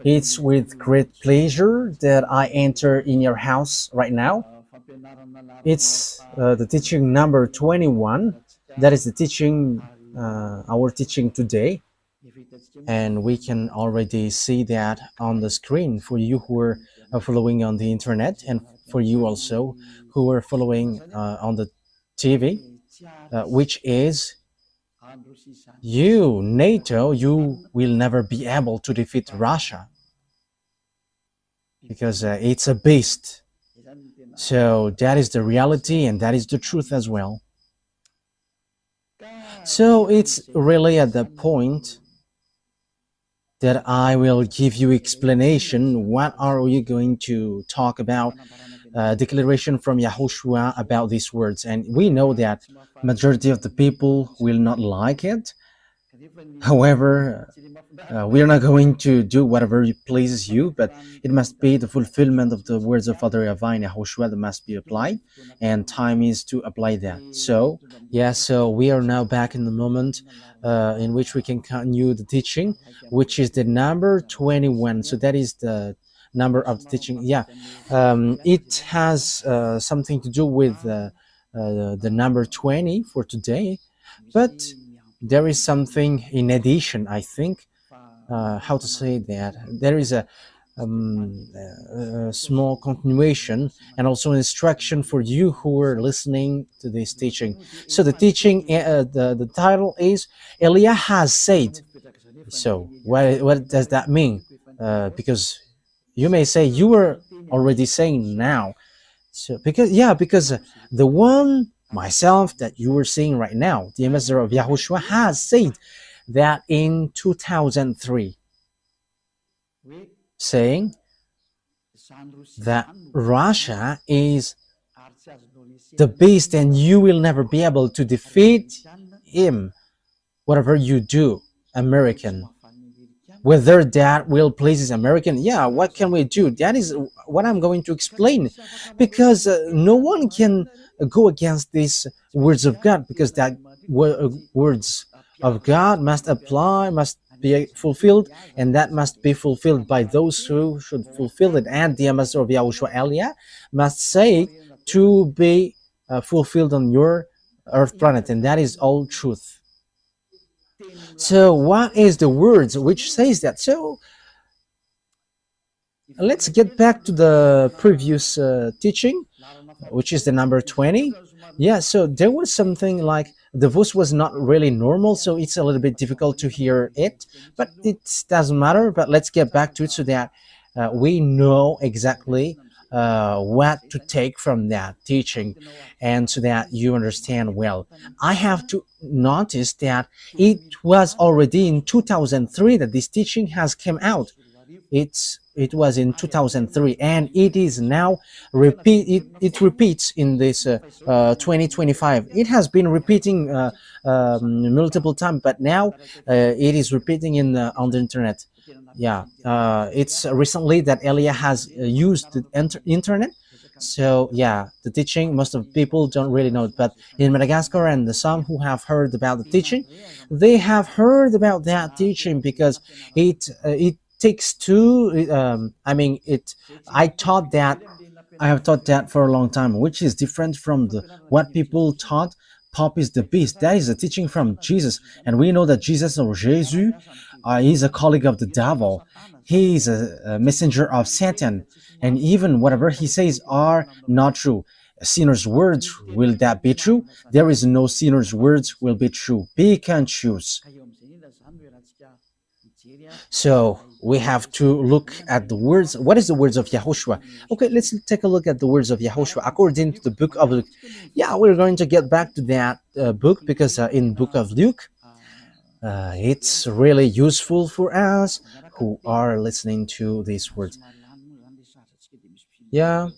It's with great pleasure that I enter in your house right now. It's the teaching number 21. That is the teaching, our teaching today. And we can already see that on the screen for you who are following on the internet, and for you also who are following on the TV, which is you, NATO, you will never be able to defeat Russia because it's a beast. So that is the reality and that is the truth as well. So it's really at the point that I will give you explanation. What are we going to talk about? Declaration from YAHOSHUAH about these words, and we know that majority of the people will not like it. However, we are not going to do whatever pleases you, but it must be the fulfillment of the words of Father YAHVAH and YAHOSHUAH that must be applied, and time is to apply that. So, yeah, so we are now back in the moment in which we can continue the teaching, which is the number 21. So that is the number of the teaching. Yeah, it has something to do with the number 20 for today, but there is something in addition, I think. How to say that? There is a small continuation and also instruction for you who are listening to this teaching. So the teaching, the title is Elia has said. So what does that mean? Because you may say you were already saying now. So because the one myself that you were seeing right now, the ambassador of YAHOSHUAH, has said that in 2003, saying that Russia is the beast and you will never be able to defeat him, whatever you do, American. Whether that will please American, yeah, what can we do? That is what I'm going to explain, because no one can go against these words of God, because that words of God must apply, must be fulfilled, and that must be fulfilled by those who should fulfill it. And the ambassador of YAHOSHUAH, Elia, must say to be fulfilled on your earth planet, and that is all truth. So what is the words which says that? So let's get back to the previous teaching, which is the number 20. Yeah, so there was something like the voice was not really normal, so it's a little bit difficult to hear it, but it doesn't matter. But let's get back to it so that we know exactly what to take from that teaching, and so that you understand well. I have to notice that it was already in 2003 that this teaching has come out. It was in 2003, and it is now it repeats in this 2025. It has been repeating multiple times, but now it is repeating on the internet. Yeah, it's recently that Elia has used the internet. So yeah, the teaching, most of people don't really know it, but in Madagascar and some who have heard about the teaching, they have heard about that teaching, because it takes two. I mean, I have taught that for a long time, which is different from what people taught. Pope is the beast. That is a teaching from Jesus, and we know that Jesus, or Jesus, is a colleague of the devil. He is a messenger of Satan, and even whatever he says are not true. A sinner's words, will that be true? There is no sinner's words will be true. Pick and choose. So we have to look at the words. What is the words of YAHOSHUAH? Okay, let's take a look at the words of YAHOSHUAH according to the book of Luke. Yeah, we're going to get back to that book, because in book of Luke, it's really useful for us who are listening to these words. Yeah.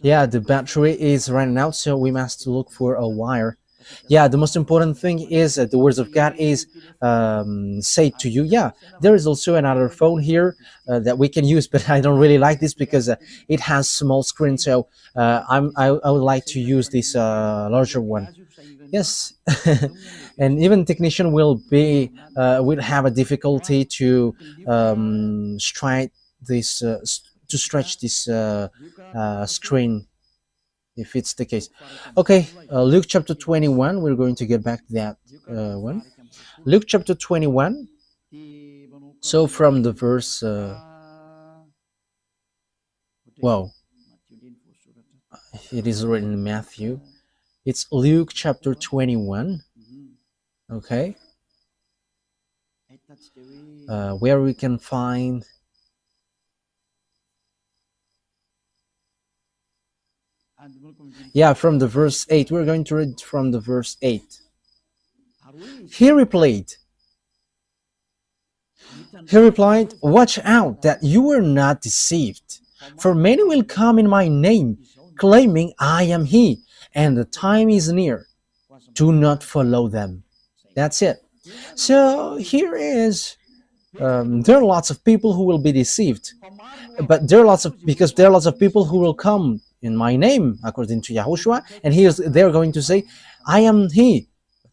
Yeah, the battery is running out, so we must look for a wire. Yeah, the most important thing is the words of God is say to you. Yeah, there is also another phone here that we can use, but I don't really like this because it has small screen. So I would like to use this larger one. Yes, and even technician will have a difficulty to stretch this screen if it's the case. Okay, Luke chapter 21. We're going to get back to that one. Luke chapter 21. So from the verse, wow, it is written in Matthew. It's Luke chapter 21. Okay, where we can find. Yeah, from the verse 8. We're going to read from the verse 8. He replied, Watch out that you are not deceived, for many will come in my name, claiming I am he, and the time is near. Do not follow them. That's it. So here is, there are lots of people who will be deceived, but there are lots of people who will come in my name, according to YAHOSHUAH, and they're going to say, I am he.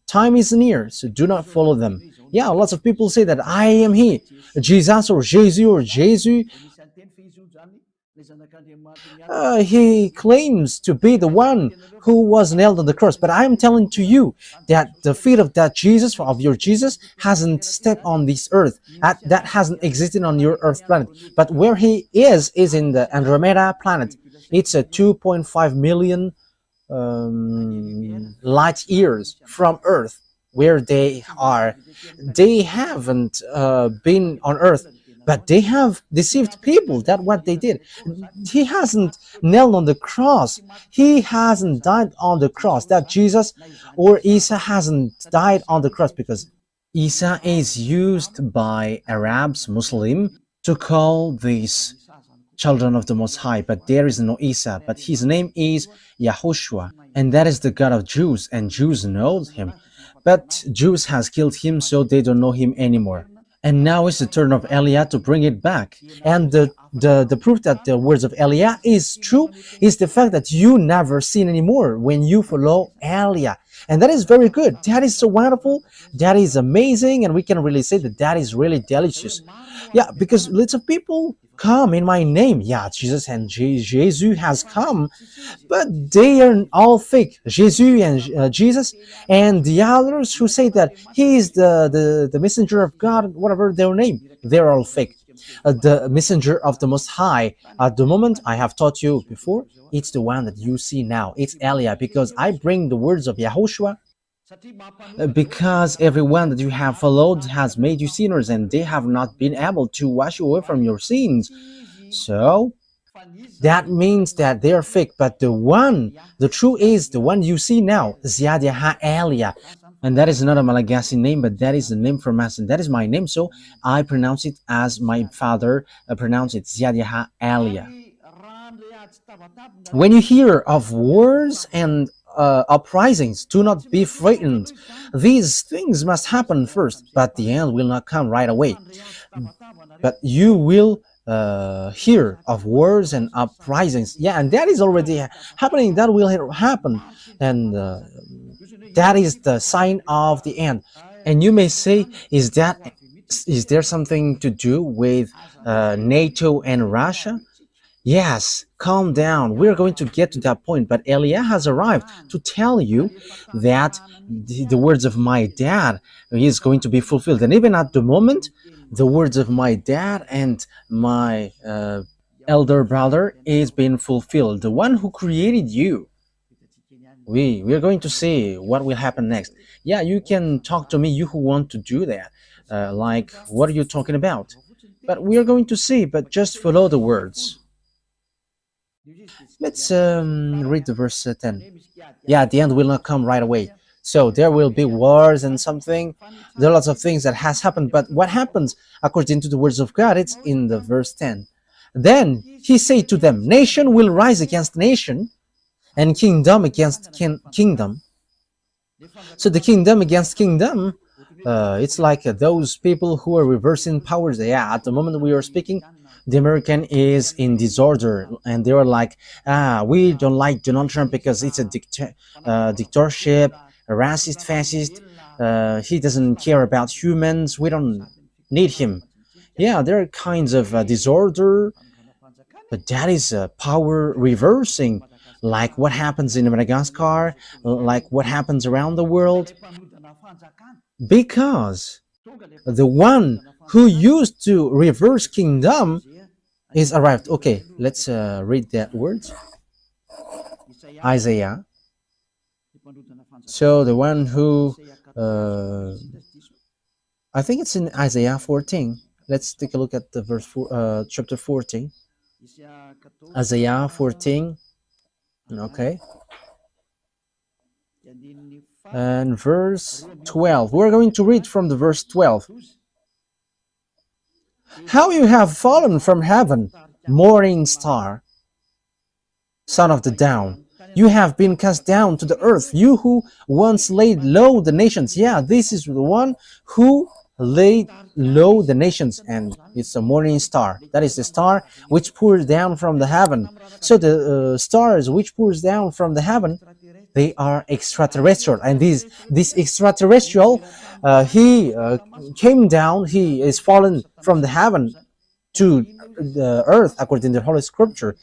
Time is near, so do not follow them. Yeah, lots of people say that I am he, Jesus or Jesus. He claims to be the one who was nailed on the cross, but I am telling to you that the feet of that Jesus, of your Jesus, hasn't stepped on this earth. That hasn't existed on your earth planet. But where he is in the Andromeda planet. It's a 2.5 million light years from Earth, where they are. They haven't been on Earth, but they have deceived people. That's what they did. He hasn't nailed on the cross. He hasn't died on the cross. That Jesus or Isa hasn't died on the cross, because Isa is used by Arabs, Muslim, to call these children of the Most High, but there is no Isa, but his name is YAHOSHUAH, and that is the God of Jews, and Jews know him, but Jews has killed him, so they don't know him anymore. And now is the turn of Elia to bring it back. And the proof that the words of Elia is true is the fact that you never sin anymore when you follow Elia. And that is very good. That is so wonderful. That is amazing. And we can really say that that is really delicious. Yeah, because lots of people come in my name. Yeah, Jesus and Jesus has come, but they are all fake. Jesus and Jesus and the others who say that he is the messenger of God, whatever their name, they're all fake. The messenger of the Most High, at the moment, I have taught you before, it's the one that you see now. It's Elia, because I bring the words of YAHOSHUAH, because everyone that you have followed has made you sinners, and they have not been able to wash you away from your sins. So that means that they are fake, but the true is the one you see now, Ziadiaha Elia. And that is not a Malagasy name, but that is a name from us, and that is my name, so I pronounce it as my father pronounced it, Ziadiaha Elia. When you hear of wars and uprisings, do not be frightened. These things must happen first, but the end will not come right away. But you will hear of wars and uprisings. Yeah, and that is already happening. That will happen, and that is the sign of the end. And you may say, is there something to do with NATO and Russia? Yes, calm down. We're going to get to that point. But Elia has arrived to tell you that the words of my dad is going to be fulfilled. And even at the moment, the words of my dad and my elder brother is being fulfilled. The one who created you. We're going to see what will happen next. Yeah, you can talk to me, you who want to do that. Like, what are you talking about? But we are going to see, but just follow the words. Let's read the verse 10. Yeah, the end will not come right away. So there will be wars and something. There are lots of things that has happened. But what happens according to the words of God? It's in the verse 10. Then he said to them, nation will rise against nation, and kingdom against kingdom. So the kingdom against kingdom, it's like those people who are reversing powers. Yeah, at the moment we are speaking, the American is in disorder, and they are like, we don't like Donald Trump because it's a dictatorship. a racist, fascist. He doesn't care about humans. We don't need him. Yeah, there are kinds of disorder, but that is power reversing, like what happens in Madagascar, like what happens around the world, because the one who used to reverse kingdom is arrived. Okay, let's read that word. Isaiah. So the one who, uh, I think it's in Isaiah 14. Let's take a look at the chapter 14. Isaiah 14. Okay. And verse 12. We're going to read from the verse 12. How you have fallen from heaven, morning star, son of the dawn. You have been cast down to the earth, you who once laid low the nations. Yeah, this is the one who laid low the nations, and it's a morning star. That is the star which pours down from the heaven. So the stars which pours down from the heaven, they are extraterrestrial, and this extraterrestrial, he came down, he is fallen from the heaven to the earth according to the Holy Scripture.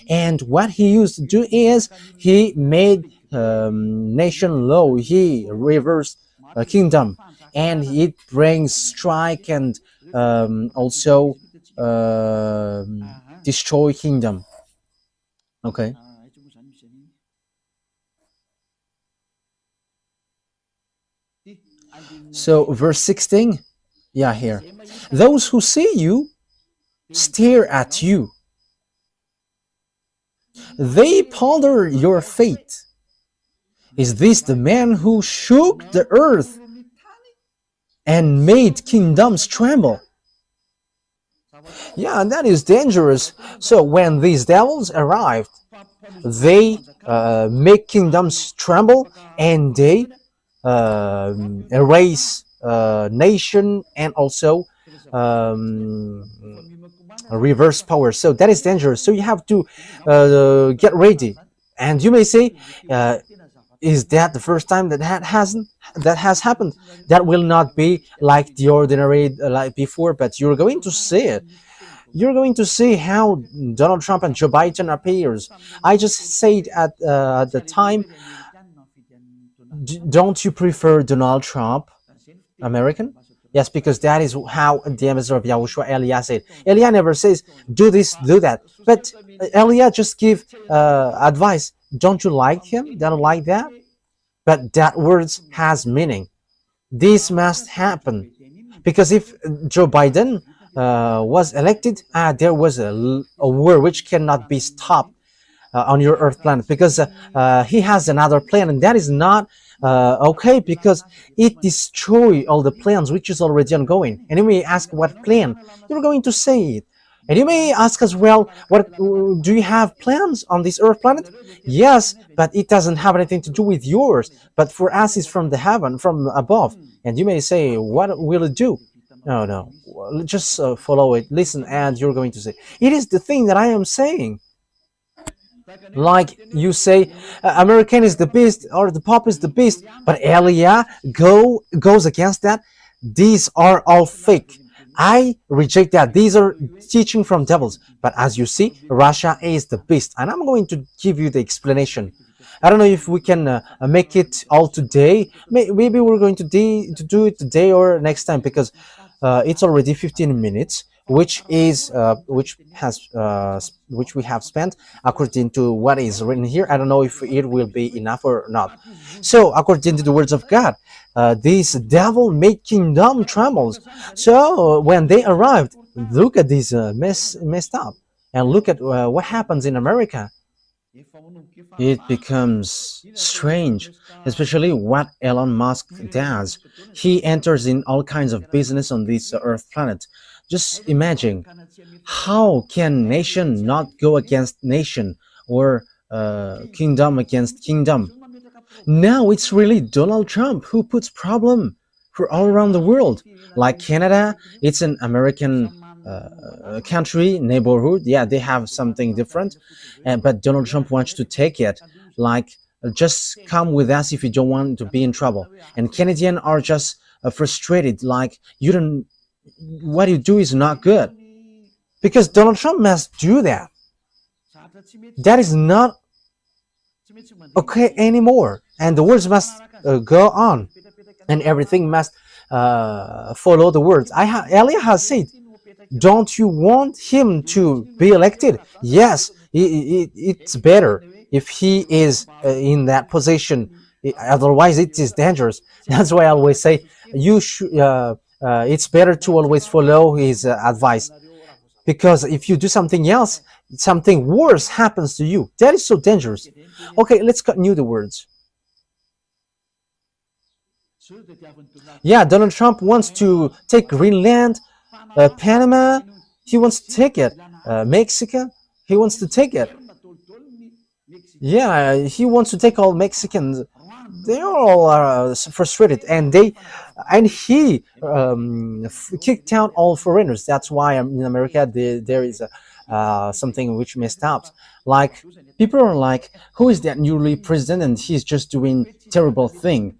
And what he used to do is he made nation low, he reversed a kingdom, and it brings strike and also destroy kingdom. Okay. So verse 16, yeah, here. Those who see you stare at you. They ponder your fate. Is this the man who shook the earth and made kingdoms tremble? Yeah, and that is dangerous. So when these devils arrived, they make kingdoms tremble, and they erase nation, and also reverse power. So that is dangerous. So you have to get ready. And you may say, is that the first time that has happened? That will not be like the ordinary like before, but you're going to see it. You're going to see how Donald Trump and Joe Biden appears. I just said at the time, don't you prefer Donald Trump, American? Yes, because that is how the ambassador of YAHOSHUAH, Elia, said. Elia never says, do this, do that. But Elia just give advice. Don't you like him? Don't like that? But that words has meaning. This must happen. Because if Joe Biden was elected, there was a war which cannot be stopped on your earth planet, because he has another plan, and that is not okay, because it destroys all the plans which is already ongoing. And you may ask, what plan? You're going to say it. And you may ask as well, what do you have plans on this earth planet? Yes, but it doesn't have anything to do with yours. But for us, it's from the heaven, from above. And you may say, what will it do? No, just follow it, listen, and you're going to say, it is the thing that I am saying. Like you say, American is the beast, or the Pope is the beast, but Elia goes against that. These are all fake. I reject that. These are teaching from devils. But as you see, Russia is the beast, and I'm going to give you the explanation. I don't know if we can make it all today. Maybe we're going to do it today or next time, because it's already 15 minutes, which we have spent according to what is written here. I don't know if it will be enough or not. So according to the words of God, this devil made kingdom trembles. So when they arrived, look at this messed up, and look at what happens in America. It becomes strange, especially what Elon Musk does. He enters in all kinds of business on this earth planet. Just imagine, how can nation not go against nation, or kingdom against kingdom? Now it's really Donald Trump who puts problem for all around the world. Like Canada, it's an American country, neighborhood. Yeah, they have something different, but Donald Trump wants to take it. Like Just come with us if you don't want to be in trouble. And Canadians are just frustrated, like, you don't, what you do is not good. Because Donald Trump must do that. That is not okay anymore. And the words must go on. And everything must follow the words. Elia has said, don't you want him to be elected? Yes, it's better if he is in that position. Otherwise, it is dangerous. That's why I always say it's better to always follow his advice. Because if you do something else, something worse happens to you. That is so dangerous. Okay, let's continue the words. Yeah, Donald Trump wants to take Greenland, Panama, he wants to take it. Mexico, he wants to take it. Yeah, he wants to take all Mexicans. They are all frustrated, and he kicked out all foreigners. That's why in America there is something which messed up. Like, people are like, who is that newly president, and he's just doing terrible thing.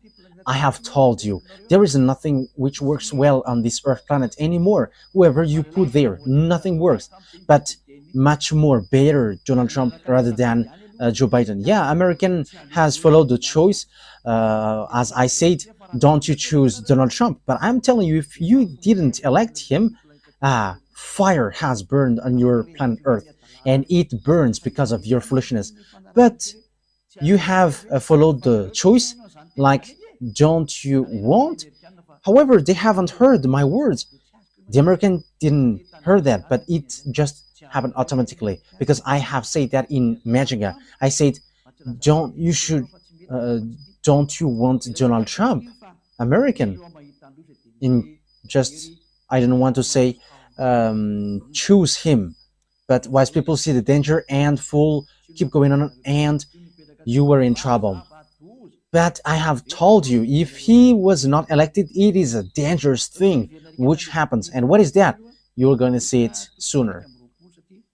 I have told you, there is nothing which works well on this earth planet anymore. Whoever you put there, nothing works. But much more better Donald Trump rather than Joe Biden. Yeah, American has followed the choice. As I said, don't you choose Donald Trump. But I'm telling you, if you didn't elect him, fire has burned on your planet Earth. And it burns because of your foolishness. But you have followed the choice, like, don't you want? However, they haven't heard my words. The American didn't hear that, but it just happened automatically because I have said that in Majinga. I said, don't you want Donald Trump, American? In just, I don't want to say choose him, but wise people see the danger and keep going on, and you were in trouble. But I have told you, if he was not elected, it is a dangerous thing which happens. And what is that? You're going to see it sooner.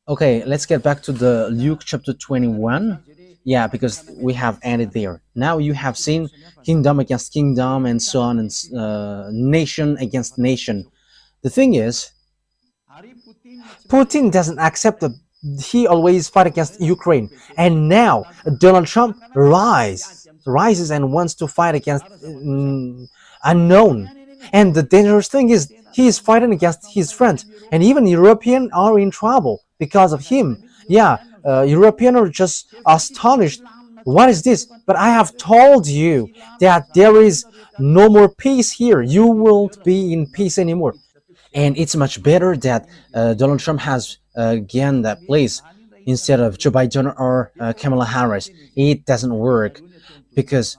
Okay, let's get back to the Luke chapter 21. Yeah, because we have ended there. Now you have seen kingdom against kingdom and so on, and nation against nation. The thing is, Putin doesn't accept he always fight against Ukraine. And now Donald Trump rises and wants to fight against unknown. And the dangerous thing is, he is fighting against his friends, and even Europeans are in trouble because of him. Yeah, Europeans are just astonished. What is this? But I have told you that there is no more peace here. You won't be in peace anymore. And it's much better that Donald Trump has gained that place instead of Joe Biden or Kamala Harris. It doesn't work. Because,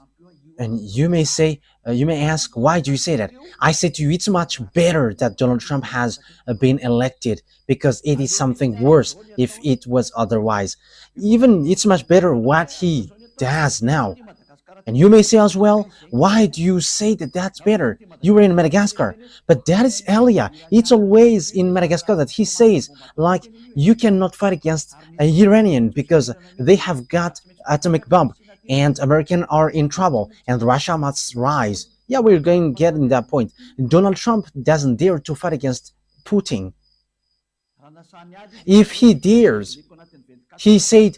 and you may say, you may ask, why do you say that? I say to you, it's much better that Donald Trump has been elected, because it is something worse if it was otherwise. Even it's much better what he does now. And you may say as well, why do you say that that's better? You were in Madagascar. But that is Elia. It's always in Madagascar that he says, like, you cannot fight against an Iranian because they have got atomic bomb. And Americans are in trouble, and Russia must rise. Yeah, we're going to get in that point. Donald Trump doesn't dare to fight against Putin. If he dares, he said,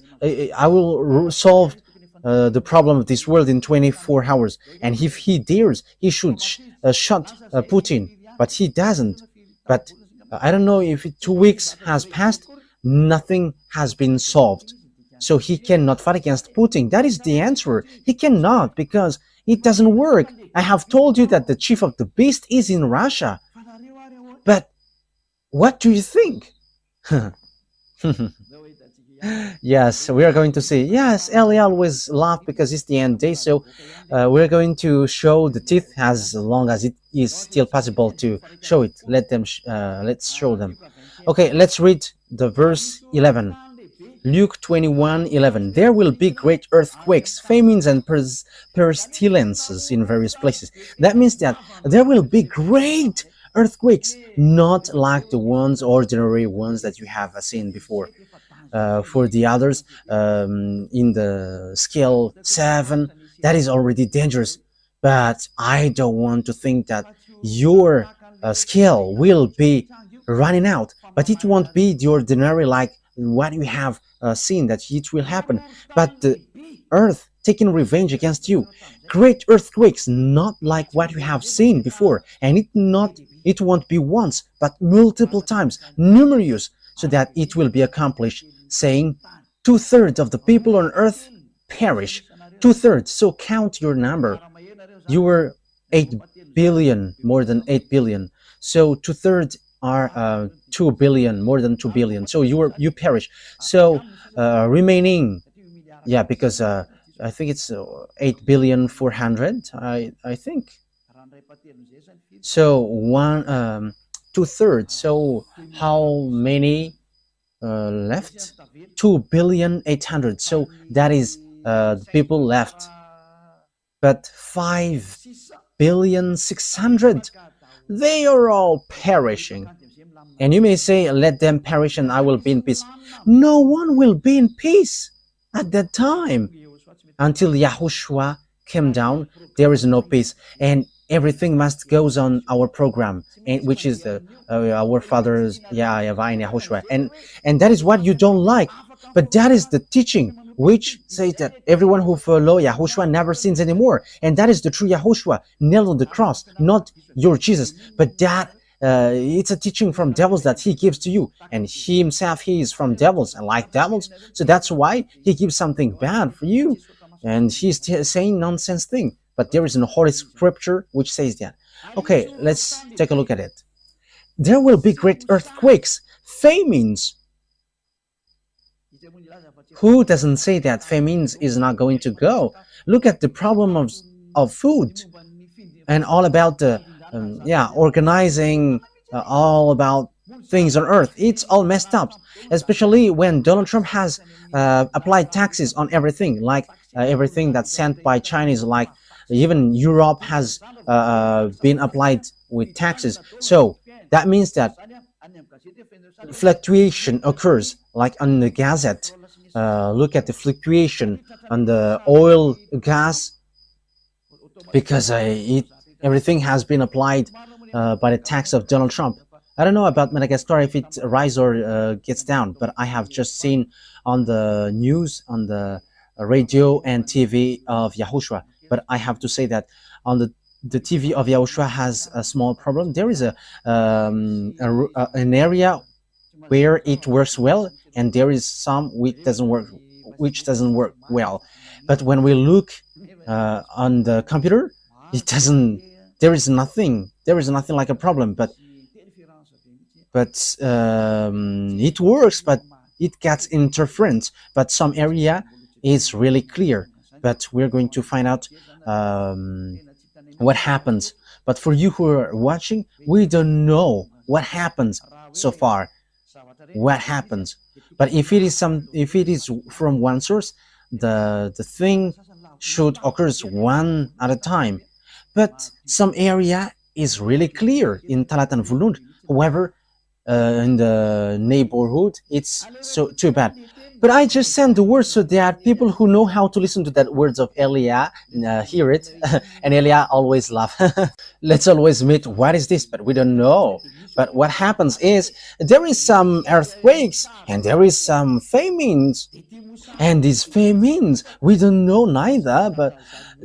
I will solve the problem of this world in 24 hours. And if he dares, he should shut Putin. But he doesn't. But I don't know if 2 weeks has passed, nothing has been solved. So he cannot fight against Putin. That is the answer. He cannot, because it doesn't work. I have told you that the chief of the beast is in Russia. But what do you think? Yes, we are going to see. Yes, Ellie always laugh because it's the end day. So we're going to show the teeth as long as it is still possible to show it. Let's show them. Okay, let's read the verse 11. Luke 21:11. There will be great earthquakes, famines, and pestilences in various places. That means that there will be great earthquakes, not like the ordinary ones that you have seen before. for the others in the scale 7, that is already dangerous. But I don't want to think that your skill will be running out, but it won't be the ordinary like what we have seen that it will happen, but the earth taking revenge against you, great earthquakes, not like what we have seen before, and it won't be once but multiple times, numerous, so that it will be accomplished, saying two-thirds of the people on earth perish. Two-thirds, so count your number. You were 8 billion, more than 8 billion. So two-thirds are 2 billion, more than 2 billion. So you perish. So remaining, yeah, because I think it's 8 billion 400. I think so. Two-thirds. So how many left? 2 billion 800. So that is the people left. But 5 billion 600, they are all perishing. And you may say, let them perish and I will be in peace. No one will be in peace at that time. Until YAHOSHUAH came down, there is no peace. And everything must goes on our program, which is our fathers, YAHVAH and YAHOSHUAH. And that is what you don't like. But that is the teaching which says that everyone who follow YAHOSHUAH never sins anymore. And that is the true YAHOSHUAH, nailed on the cross, not your Jesus. But that it's a teaching from devils that he gives to you. And he himself, he is from devils and like devils. So that's why he gives something bad for you. And he's saying nonsense thing. But there is a holy scripture which says that. Okay, let's take a look at it. There will be great earthquakes, famines. Who doesn't say that famines is not going to go? Look at the problem of food and all about the organizing all about things on earth. It's all messed up, especially when Donald Trump has applied taxes on everything, like everything that's sent by Chinese, like even Europe has been applied with taxes. So that means that fluctuation occurs, like on the Gazette. Look at the fluctuation on the oil, gas, because everything has been applied by the tax of Donald Trump. I don't know about Madagascar if it rises or gets down, but I have just seen on the news, on the radio and TV of YAHOSHUAH. But I have to say that on the TV of YAHOSHUAH has a small problem. There is an area where it works well, and there is some which doesn't work well. But when we look on the computer, it doesn't. There is nothing like a problem. But it works, but it gets interference. But some area is really clear. But we're going to find out what happens. But for you who are watching, we don't know what happens so far. What happens? But if it is from one source, the thing should occur one at a time. But some area is really clear in Talat and Vulund. However, in the neighborhood, it's so too bad. But I just send the words so that people who know how to listen to that words of Elia hear it. And Elia always laugh. Let's always admit, what is this? But we don't know. But what happens is there is some earthquakes and there is some famines. And these famines, we don't know neither, but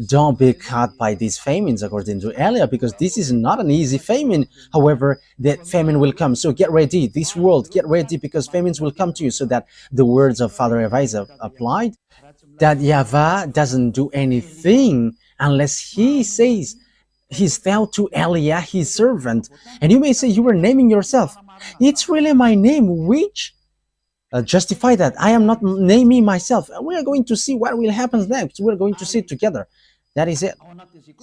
don't be caught by these famines according to Elia, because this is not an easy famine. However, that famine will come. So get ready, this world, get ready, because famines will come to you, so that the words of Father YAHVAH is applied, that YAHVAH doesn't do anything unless he says he's fell to Elia, his servant. And you may say you were naming yourself. It's really my name, which justify that. I am not naming myself. We are going to see what will happen next. We're going to see it together. That is it.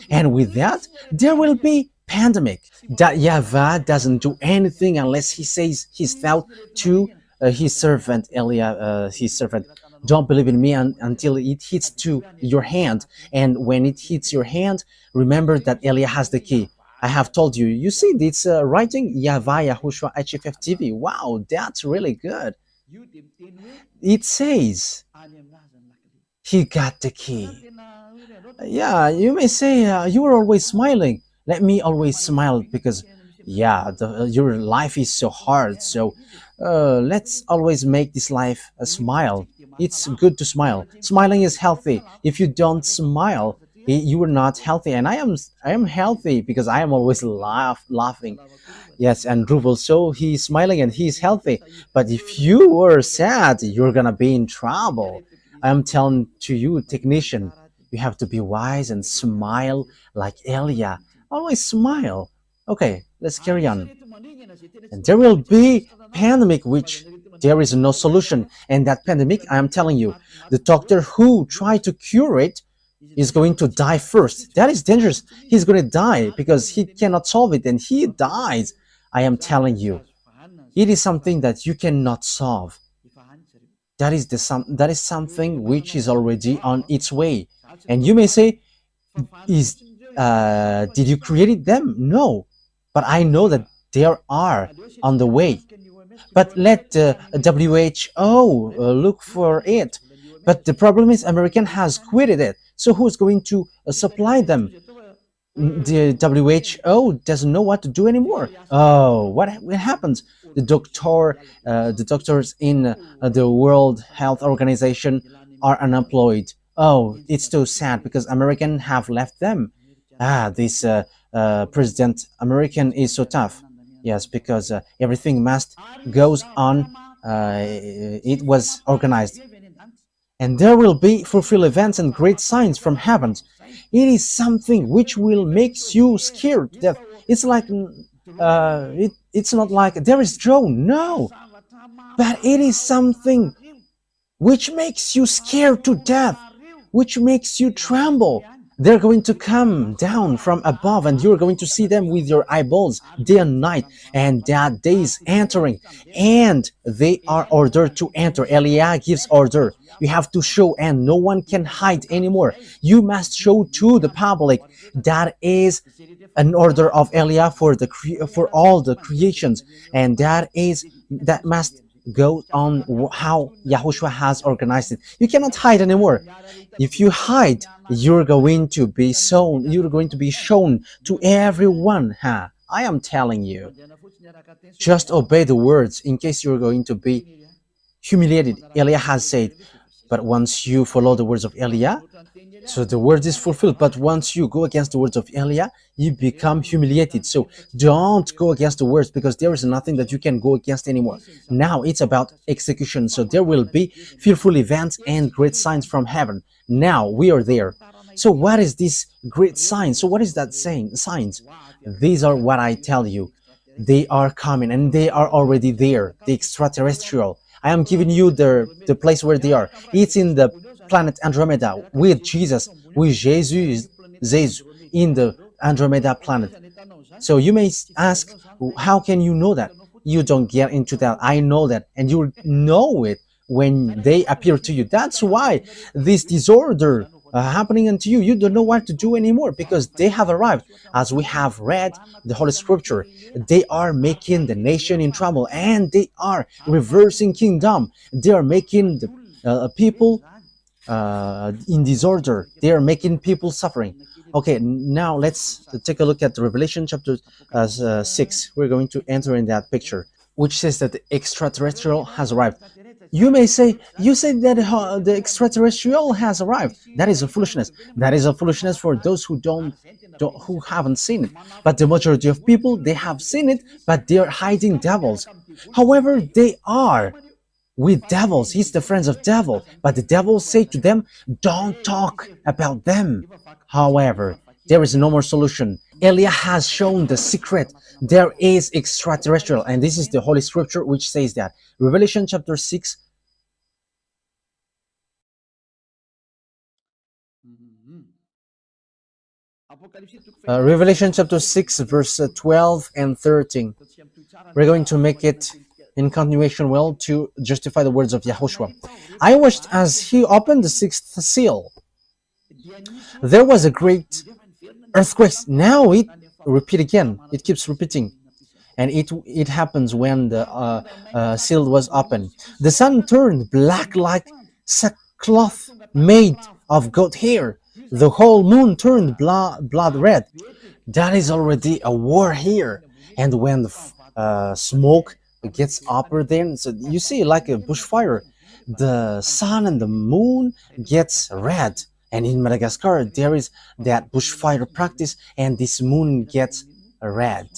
And with that, there will be pandemic. That YAHVAH doesn't do anything unless he says he's fell to his servant, Elia, his servant. Don't believe in me until it hits to your hand. And when it hits your hand, remember that Elia has the key. I have told you. You see, it's writing YAHVAH YAHOSHUAH HFF TV. Wow, that's really good. It says he got the key. Yeah, you may say you are always smiling. Let me always smile because, yeah, your life is so hard. So let's always make this life a smile. It's good to smile. Smiling is healthy. If you don't smile, you are not healthy. And I am healthy because I am always laughing. Yes, and Dhruv also, he's smiling and he's healthy. But if you are sad, you're gonna be in trouble. I'm telling to you, technician, you have to be wise and smile like Elia. Always smile. Okay, let's carry on. And there will be pandemic which there is no solution. And that pandemic, I am telling you, the doctor who tried to cure it is going to die first. That is dangerous. He's going to die because he cannot solve it and he dies. I am telling you, it is something that you cannot solve. That is something which is already on its way. And you may say, is did you create them? No, but I know that they are on the way. But let the WHO look for it. But the problem is American has quitted it. So who's going to supply them? The WHO doesn't know what to do anymore. Oh, what happens? The doctors in the World Health Organization are unemployed. Oh, it's too sad because American have left them. This President American is so tough. Yes, because everything must goes on. It was organized, and there will be fulfill events and great signs from heaven. It is something which will make you scared to death. It's like it's not like there is Joe, no, but it is something which makes you scared to death, which makes you tremble. They're going to come down from above and you're going to see them with your eyeballs day and night, and that day is entering and they are ordered to enter. Elia gives order. You have to show and no one can hide anymore. You must show to the public. That is an order of Elia for all the creations, and that must go on how Yahushua has organized it. You cannot hide anymore. If you hide, you're going to be shown. You're going to be shown to everyone. I am telling you. Just obey the words in case you're going to be humiliated. Elia has said, but once you follow the words of Elia, so the word is fulfilled. But once you go against the words of Elia, you become humiliated. So don't go against the words, because there is nothing that you can go against anymore. Now it's about execution. So there will be fearful events and great signs from heaven. Now we are there. So what is this great sign? So what is that saying? Signs. These are what I tell you. They are coming and they are already there. The extraterrestrial. I am giving you the place where they are. It's in the planet Andromeda with Jesus, with Jesus in the Andromeda planet. So you may ask, how can you know that? You don't get into that. I know that, and you know it when they appear to you. That's why this disorder happening unto you, you don't know what to do anymore, because they have arrived. As we have read the Holy Scripture, they are making the nation in trouble, and they are reversing kingdom. They are making the people in disorder. They are making people suffering. Okay, now let's take a look at Revelation chapter 6. We're going to enter in that picture, which says that the extraterrestrial has arrived. You may say, you say that the extraterrestrial has arrived. That is a foolishness. That is a foolishness for those who who haven't seen it. But the majority of people, they have seen it, but they are hiding devils. However, they are with devils. He's the friends of devil. But the devil say to them, don't talk about them. However, there is no more solution. Elia has shown the secret. There is extraterrestrial, and this is the Holy Scripture which says that. Revelation chapter 6. Revelation chapter 6, verse 12 and 13. We're going to make it in continuation well to justify the words of Yahushua. I watched as he opened the sixth seal. There was a great earthquake. Now it repeat again. It keeps repeating. and it happens when the seal was open. The sun turned black like sackcloth made of goat hair. The whole moon turned blood red. That is already a war here. And when the smoke gets upper, then so you see like a bushfire, the sun and the moon gets red. And in Madagascar there is that bushfire practice, and this moon gets red,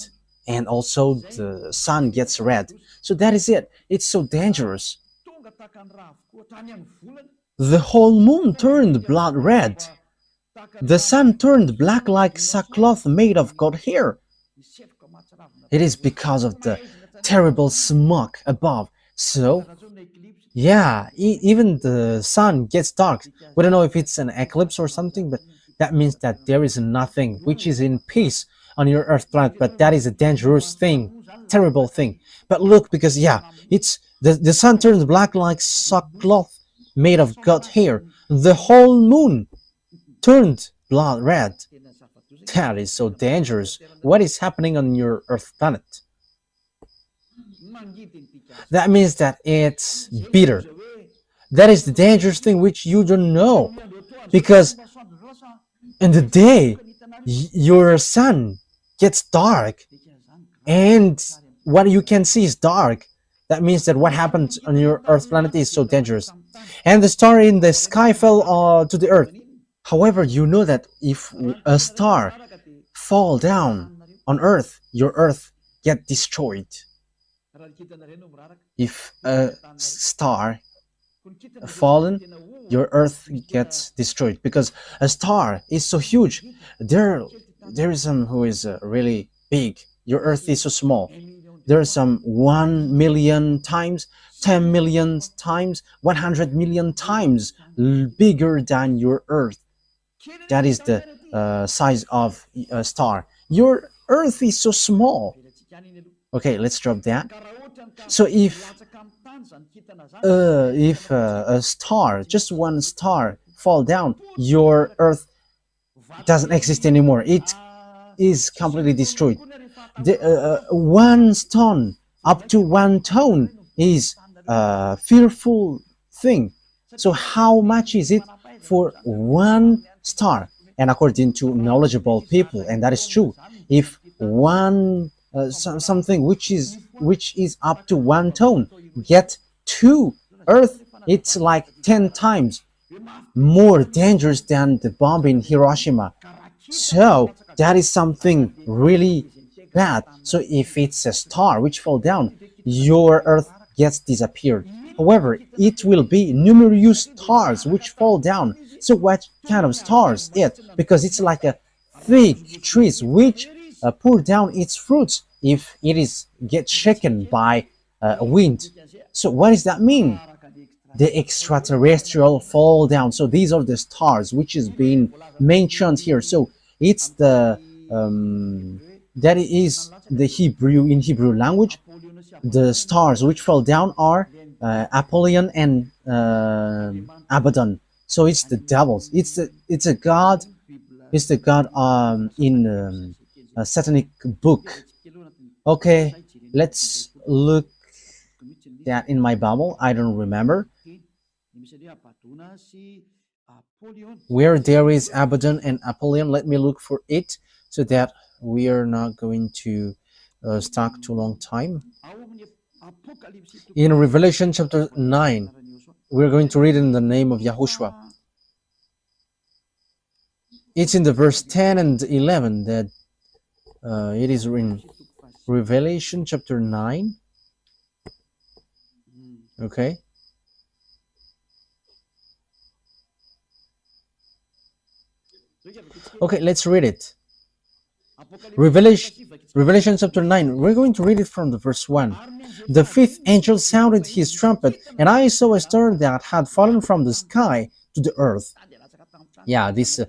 and also the sun gets red. So that is it. It's so dangerous. The whole moon turned blood red. The sun turned black like sackcloth made of goat hair. It is because of the terrible smoke above. So, yeah, even the sun gets dark. We don't know if it's an eclipse or something, but that means that there is nothing which is in peace on your Earth planet. But that is a dangerous thing, terrible thing. But look, because yeah, it's the sun turns black like sackcloth made of goat hair. The whole moon turned blood red. That is so dangerous. What is happening on your Earth planet? That means that it's bitter. That is the dangerous thing which you don't know. Because in the day, your sun gets dark, and what you can see is dark. That means that what happened on your Earth planet is so dangerous. And the star in the sky fell to the Earth. However, you know that if a star fall down on Earth, your Earth get destroyed. If a star fallen, your Earth gets destroyed, because a star is so huge. There is some who is really big. Your Earth is so small. There are some 1 million times, 10 million times, 100 million times bigger than your Earth. That is the size of a star. Your Earth is so small. Okay, let's drop that. So if a star, just one star, fall down, your Earth doesn't exist anymore. It is completely destroyed. One stone up to 1 ton is a fearful thing. So how much is it for one star? And according to knowledgeable people, and that is true, if one something which is up to 1 ton get to Earth, it's like 10 times more dangerous than the bomb in Hiroshima. So that is something really bad. So if it's a star which fall down, your Earth gets disappeared. However, it will be numerous stars which fall down. So what kind of stars it? Because it's like a thick trees which pour down its fruits if it is get shaken by wind. So what does that mean? The extraterrestrial fall down. So these are the stars which is being mentioned here. So it's the that is the Hebrew, in Hebrew language. The stars which fall down are Apollyon and Abaddon. So it's the devils. It's a god. It's the god in a satanic book. Okay, let's look that in my Bible. I don't remember where there is Abaddon and Apollyon. Let me look for it so that we are not going to stuck too long time. In Revelation chapter 9, we're going to read in the name of YAHOSHUAH. It's in the verse 10 and 11 that it is in Revelation chapter 9. Okay. Okay, let's read it. Revelation chapter 9. We're going to read it from the verse 1. The fifth angel sounded his trumpet, and I saw a star that had fallen from the sky to the earth. Yeah, this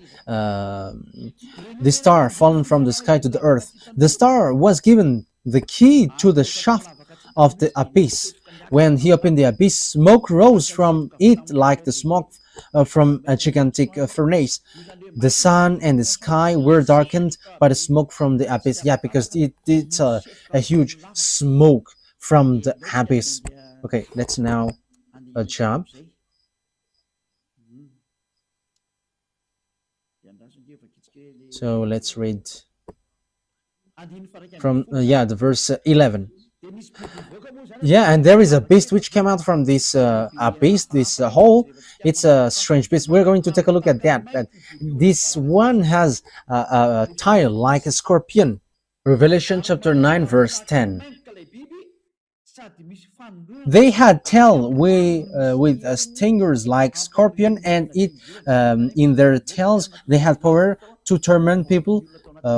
star fallen from the sky to the earth. The star was given the key to the shaft of the abyss. When he opened the abyss, smoke rose from it like the smoke from a gigantic furnace. The sun and the sky were darkened by the smoke from the abyss. Yeah, because it's a huge smoke from the abyss. Okay, let's now jump. So let's read from yeah, the verse 11. Yeah, and there is a beast which came out from this abyss, this hole. It's a strange beast. We're going to take a look at that. But this one has a tail like a scorpion. Revelation chapter 9, verse 10. They had tail with stingers like scorpion, and in their tails they had power to torment people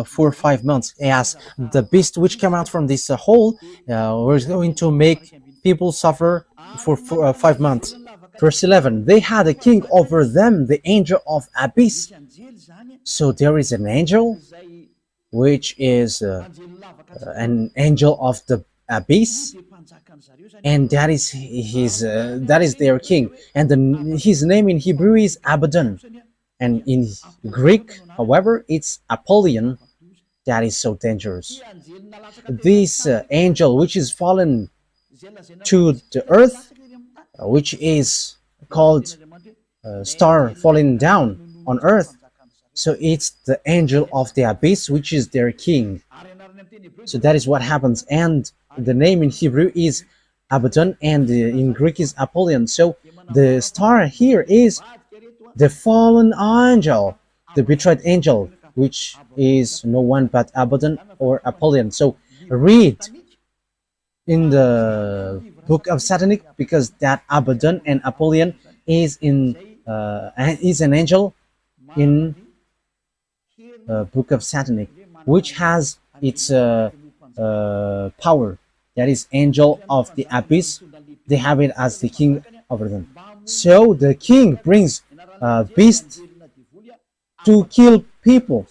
for 5 months. As the beast which came out from this hole was going to make people suffer for 5 months. Verse 11, they had a king over them, the angel of abyss. So there is an angel, which is an angel of the abyss, and that is their king, and his name in Hebrew is Abaddon, and in Greek, however, it's Apollyon. That is so dangerous. This angel, which is fallen to the earth, which is called star falling down on earth, so it's the angel of the abyss, which is their king. So that is what happens, and the name in Hebrew is Abaddon, and in Greek is Apollyon. So the star here is the fallen angel, the betrayed angel, which is no one but Abaddon or Apollyon. So read in the book of Satanic, because that Abaddon and Apollyon is an angel in book of Satanic, which has its power. That is angel of the abyss. They have it as the king over them. So the king brings a beast to kill people,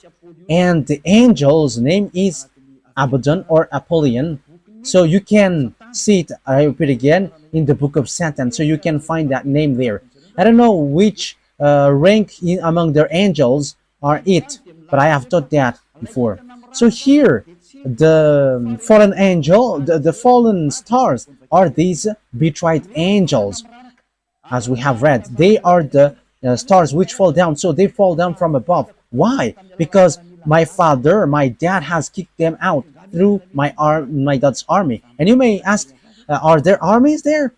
and the angel's name is Abaddon or Apollyon. So you can see it, I repeat again, in the book of Satan. So you can find that name there. I don't know which rank among their angels are it, but I have taught that before. So here, the fallen angel, the fallen stars are these betrayed angels, as we have read. They are the stars which fall down, so they fall down from above. Why? Because my dad has kicked them out through my dad's army. And you may ask, are there armies there?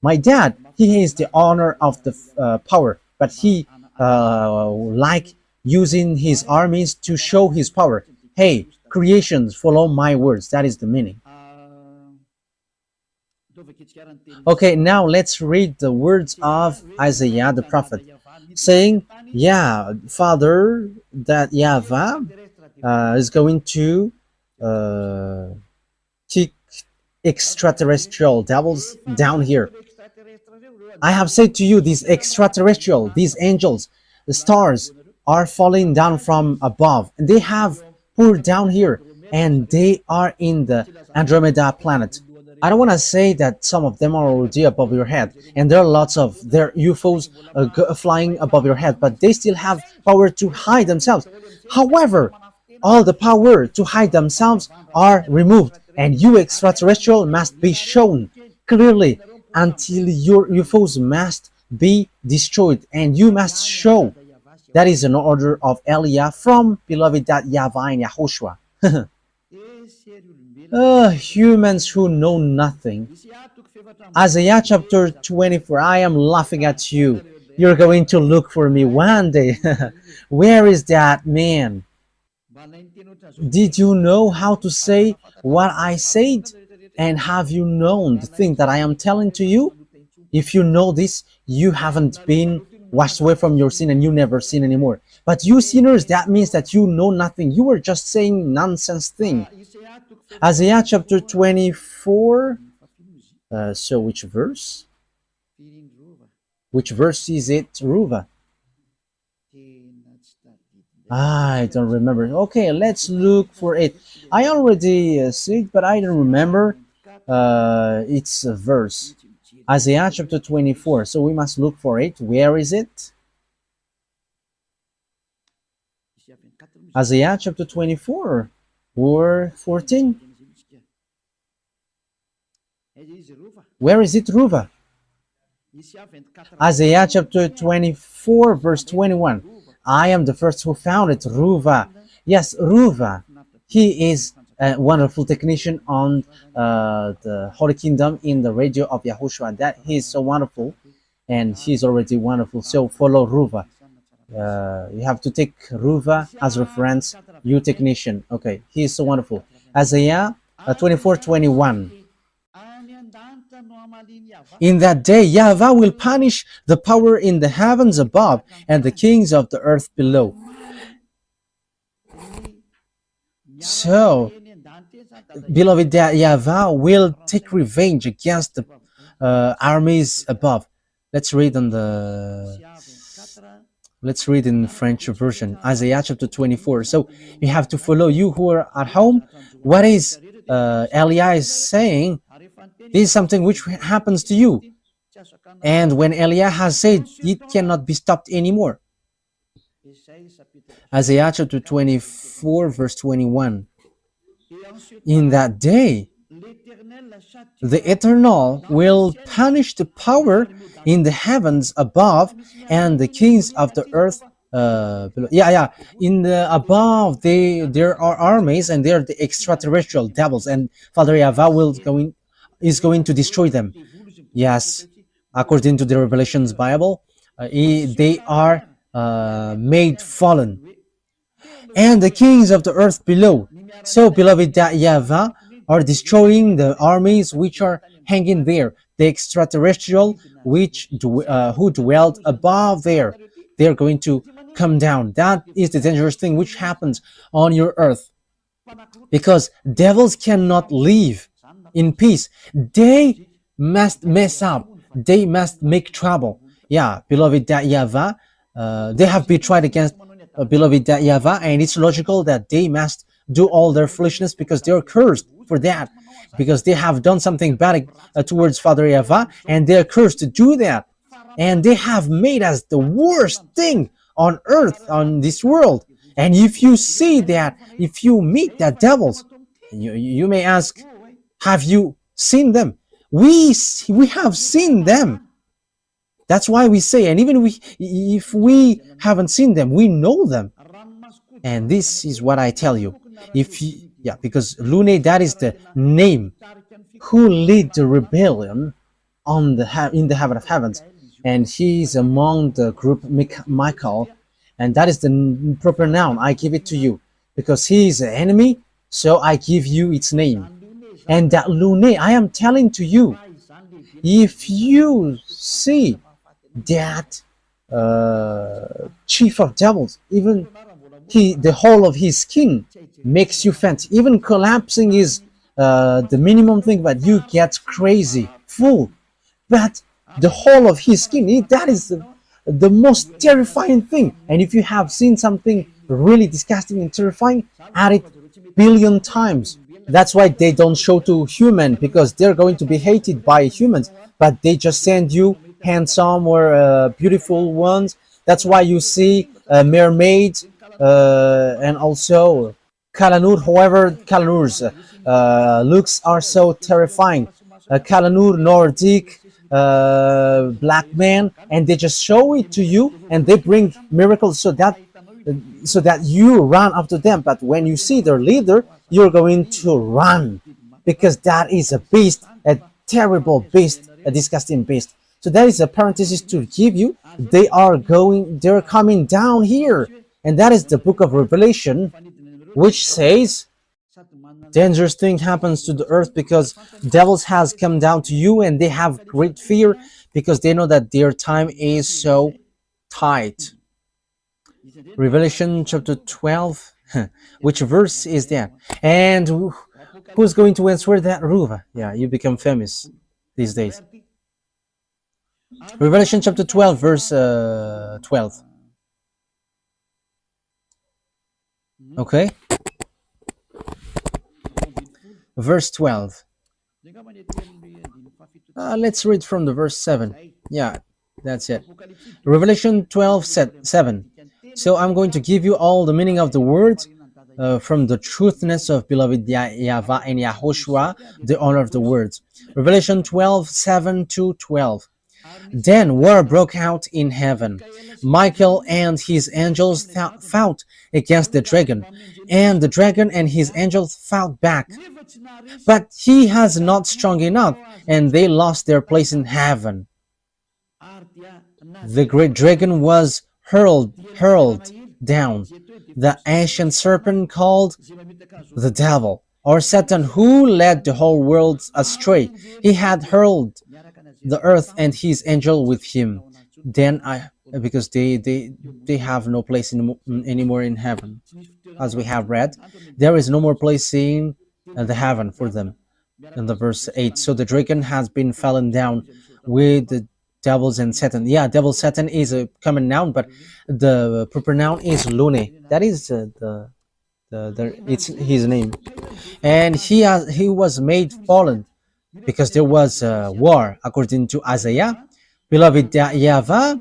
My dad, he is the owner of the power, but he like using his armies to show his power. Hey, creations, follow my words. That is the meaning. Okay, now let's read the words of Isaiah the prophet, saying, yeah, Father, that YAHVAH is going to kick extraterrestrial devils down here. I have said to you, these extraterrestrial, these angels, the stars are falling down from above, and they have poured down here, and they are in the Andromeda planet. I don't want to say that some of them are already above your head, and there are lots of their UFOs flying above your head, but they still have power to hide themselves. However, all the power to hide themselves are removed, and you extraterrestrial must be shown clearly until your UFOs must be destroyed, and you must show. That is an order of Elia from beloved YAHVAH and YAHOSHUAH. Humans who know nothing. Isaiah chapter 24, I am laughing at you. You're going to look for me one day. Where is that man? Did you know how to say what I said? And have you known the thing that I am telling to you? If you know this, you haven't been washed away from your sin and you never sin anymore. But you sinners, that means that you know nothing. You are just saying nonsense thing. Isaiah chapter 24. So which verse? Which verse is it, Ruva? I don't remember. Okay, let's look for it. I already see it, but I don't remember its verse. Isaiah chapter 24. So we must look for it. Where is it? Isaiah chapter 24 or 14. Where is it, Ruva? Isaiah chapter 24 verse 21. I am the first who found it, Ruva. Yes, Ruva. He is a wonderful technician on the Holy Kingdom in the radio of YAHOSHUAH. That he is so wonderful, and he's already wonderful. So follow Ruva. You have to take Ruva as reference, you technician. Okay, he is so wonderful. Isaiah 24:21. In that day, YAHVAH will punish the power in the heavens above and the kings of the earth below. So, beloved, that YAHVAH will take revenge against the armies above. Let's read in French version, Isaiah chapter 24. So you have to follow, you who are at home. What is Elia is saying? This is something which happens to you. And when Elia has said, it cannot be stopped anymore. Isaiah chapter 24 verse 21. In that day, the Eternal will punish the power in the heavens above and the kings of the earth below. In the above, there are armies, and they are the extraterrestrial devils, and Father YAHVAH is going to destroy them. Yes, according to the Revelations Bible, they are made fallen, and the kings of the earth below. So, beloved, that YAHVAH are destroying the armies which are hanging there, the extraterrestrial who dwelled above there. They're going to come down. That is the dangerous thing which happens on your earth, because devils cannot live in peace. They must mess up. They must make trouble. Yeah, beloved, that YAHVAH, they have betrayed against beloved that YAHVAH, and it's logical that they must do all their foolishness, because they're cursed for that, because they have done something bad towards Father YAHVAH, and they're cursed to do that, and they have made us the worst thing on earth, on this world. And if you see that, if you meet that devils, you may ask, have you seen them? We have seen them. That's why we say, and even if we haven't seen them, we know them. And this is what I tell you. Because Lune, that is the name who lead the rebellion in the heaven of heavens, and he is among the group Michael, and that is the proper noun. I give it to you because he is an enemy, so I give you its name. And that Lune, I am telling to you, if you see that chief of devils, even the whole of his skin makes you faint, even collapsing is the minimum thing, but you get crazy, full. But the whole of his skin, that is the most terrifying thing. And if you have seen something really disgusting and terrifying, add it billion times. That's why they don't show to human, because they're going to be hated by humans, but they just send you handsome or beautiful ones. That's why you see mermaids and also Kalanur. However, Kalanur's looks are so terrifying. Kalanur, Nordic, black man, and they just show it to you, and they bring miracles so that you run after them. But when you see their leader, you're going to run, because that is a beast, a terrible beast, a disgusting beast. So that is a parenthesis to give you. They're coming down here. And that is the book of Revelation, which says dangerous thing happens to the earth because devils has come down to you, and they have great fear because they know that their time is so tight. Revelation chapter 12. Which verse is that? And who's going to answer that, Ruva? Yeah, you become famous these days. Revelation chapter 12, verse 12. Okay? Verse 12. Let's read from the verse 7. Yeah, that's it. Revelation 12, 7. So I'm going to give you all the meaning of the words from the truthness of beloved YAHVAH and YAHOSHUAH, the owner of the words. Revelation 12, 7 to 12. Then war broke out in heaven. Michael and his angels fought against the dragon, and the dragon and his angels fought back. But he has not strong enough, and they lost their place in heaven. The great dragon was hurled down, the ancient serpent called the devil, or Satan, who led the whole world astray. He had hurled the earth and his angel with him. Then because they have no place anymore in heaven, as we have read, there is no more place in the heaven for them. In the verse 8, so the dragon has been fallen down with the devils and Satan. Yeah, devil Satan is a common noun, but the proper noun is Lune. That is it's his name, and he was made fallen because there was a war, according to Isaiah. Beloved YAHVAH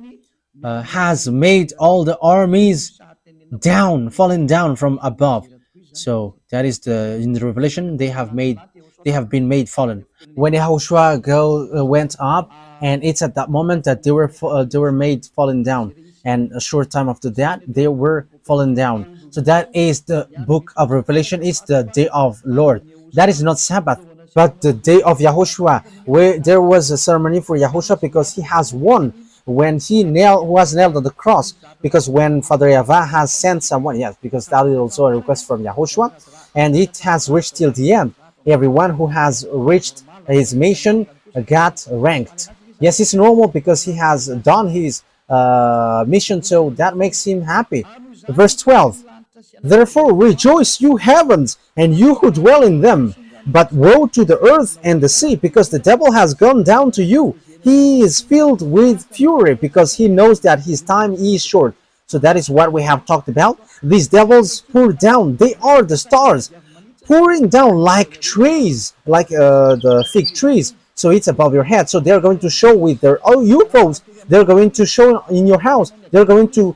has made all the armies fallen down from above. So that is in the Revelation they have been made fallen. When YAHOSHUAH went up, and it's at that moment that they were made fallen down, and a short time after that they were fallen down. So that is the book of Revelation. It's the day of Lord. That is not Sabbath, but the day of YAHOSHUAH, where there was a ceremony for YAHOSHUAH because he has won when he was nailed on the cross. Because when Father YAHVAH has sent someone, yes, because that is also a request from YAHOSHUAH, and it has reached till the end. Everyone who has reached his mission got ranked. Yes, it's normal because he has done his mission, so that makes him happy. Verse 12. Therefore rejoice, you heavens, and you who dwell in them. But woe to the earth and the sea, because the devil has gone down to you. He is filled with fury, because he knows that his time is short. So that is what we have talked about. These devils pour down. They are the stars, pouring down like trees, like the fig trees. So it's above your head. So they're going to show with their UFOs. They're going to show in your house. They're going to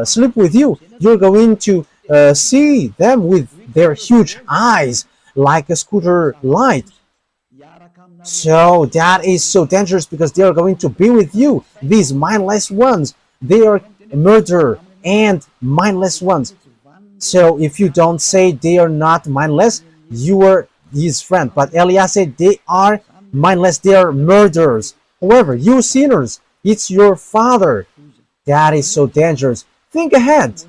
sleep with you. You're going to see them with their huge eyes, like a scooter light. So that is so dangerous because they are going to be with you. These mindless ones, they are murder and mindless ones. So if you don't say they are not mindless, you are his friend. But Elias said they are mindless, they are murderers. However, you sinners, it's your father. That is so dangerous. Think ahead.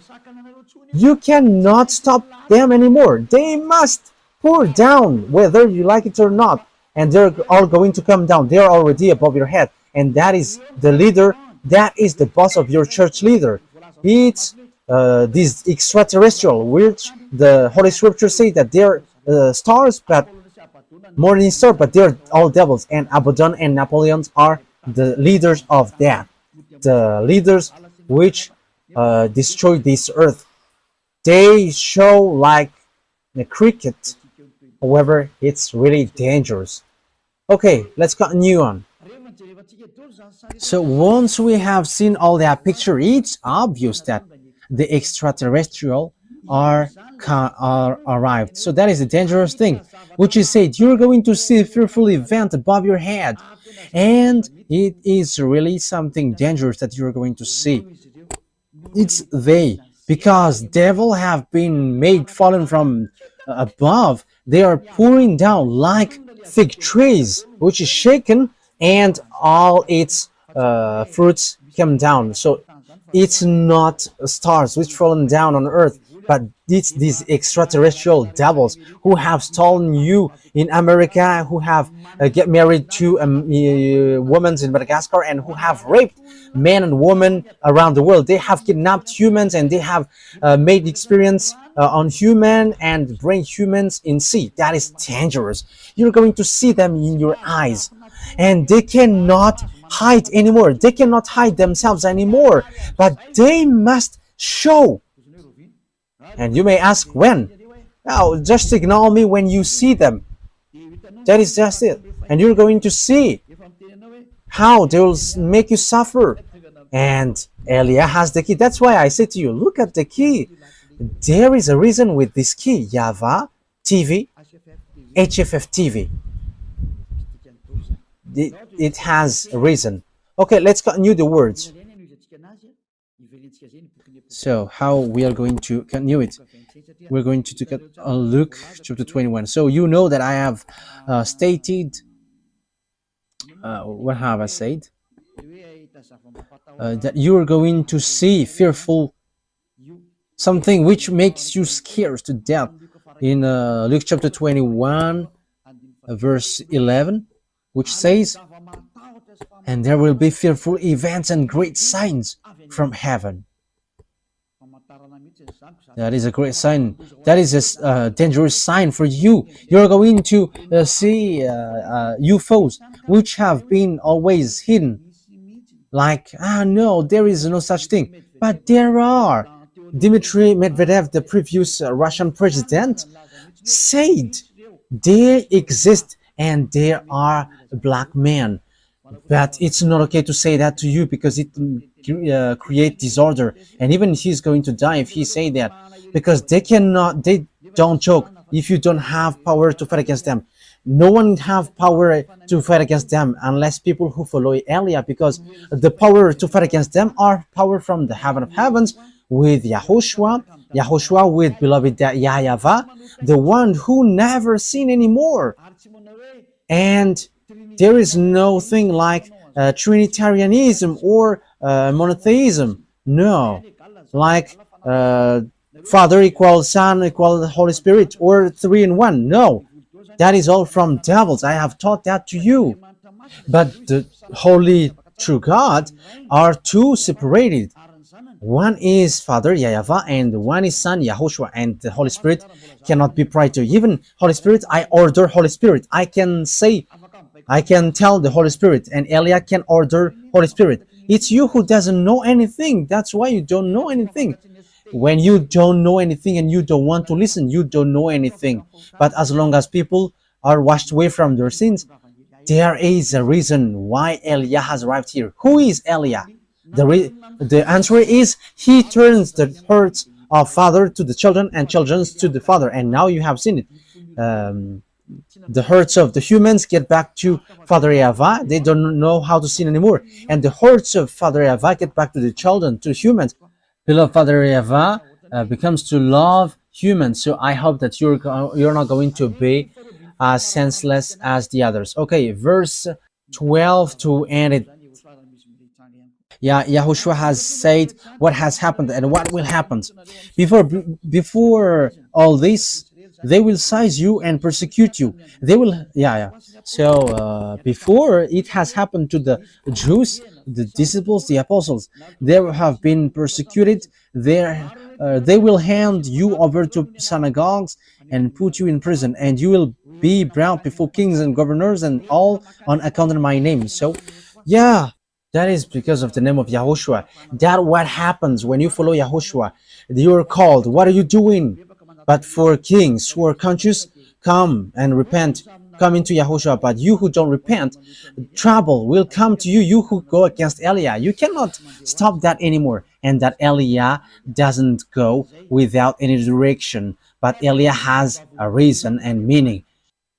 You cannot stop them anymore. They must pour down, whether you like it or not. And they're all going to come down. They are already above your head. And that is the leader. That is the boss of your church leader. It's this extraterrestrial, which the Holy Scripture say that they're stars, but morning star, but they're all devils. And Abaddon and Napoleon are the leaders of that. The leaders which destroy this earth. They show like a cricket. However, it's really dangerous. Okay, let's continue on. So once we have seen all that picture, it's obvious that the extraterrestrial are arrived. So that is a dangerous thing, which is said you're going to see a fearful event above your head, and it is really something dangerous that you're going to see. It's they, because devil have been made fallen from above. They are pouring down like fig trees, which is shaken, and all its fruits come down. So it's not stars which fallen down on earth, but it's these extraterrestrial devils who have stolen you in America, who have get married to women in Madagascar, and who have raped men and women around the world. They have kidnapped humans, and they have made experience on human and bring humans in sea. That is dangerous. You're going to see them in your eyes, and they cannot hide anymore. They cannot hide themselves anymore, but they must show. And you may ask when. Now, just ignore me when you see them. That is just it. And you're going to see how they will make you suffer. And Elia has the key. That's why I say to you, look at the key. There is a reason with this key, YAHVAH TV, HFF TV. It has a reason. Okay, let's continue the words. So how we are going to continue it? We're going to take a look, chapter 21. So you know that I have stated, what have I said? That you are going to see fearful something which makes you scared to death in Luke chapter 21, verse 11, which says, and there will be fearful events and great signs from heaven. That is a great sign. That is a dangerous sign for you. You're going to see UFOs which have been always hidden. Like, no, there is no such thing. But there are. Dmitry Medvedev, the previous Russian president, said they exist and there are black men. But it's not okay to say that to you because it creates disorder. And even he's going to die if he say that, because they don't joke if you don't have power to fight against them. No one have power to fight against them unless people who follow Elia, because the power to fight against them are power from the heaven of heavens with YAHOSHUAH with beloved YAHVAH, the one who never seen anymore. And there is no thing like Trinitarianism or monotheism. No, like Father equals Son equals Holy Spirit or 3 in 1. No, that is all from devils. I have taught that to you. But the Holy True God are two separated. One is Father YAHVAH and one is Son YAHOSHUAH, and the Holy Spirit cannot be prior to. Even Holy Spirit, I order Holy Spirit. I can tell the Holy Spirit, and Elia can order Holy Spirit. It's you who doesn't know anything. That's why you don't know anything. When you don't know anything and you don't want to listen, you don't know anything. But as long as people are washed away from their sins, there is a reason why Elia has arrived here. Who is Elia? The answer is he turns the hearts of father to the children and children to the father. And now you have seen it. The hearts of the humans get back to Father YAHVAH. They don't know how to sin anymore. And the hearts of Father YAHVAH get back to the children, to humans. Beloved Father YAHVAH becomes to love humans. So I hope that you're not going to be as senseless as the others. Okay, verse 12 to end it. YAHOSHUAH has said what has happened and what will happen. Before all this, they will seize you and persecute you. They will, So before it has happened to the Jews, the disciples, the apostles, they have been persecuted. They will hand you over to synagogues and put you in prison, and you will be brought before kings and governors, and all on account of my name. So, that is because of the name of YAHOSHUAH. That what happens when you follow YAHOSHUAH. You are called. What are you doing? But for kings who are conscious, come and repent. Come into YAHOSHUAH. But you who don't repent, trouble will come to you. You who go against Elia, you cannot stop that anymore. And that Elia doesn't go without any direction. But Elia has a reason and meaning.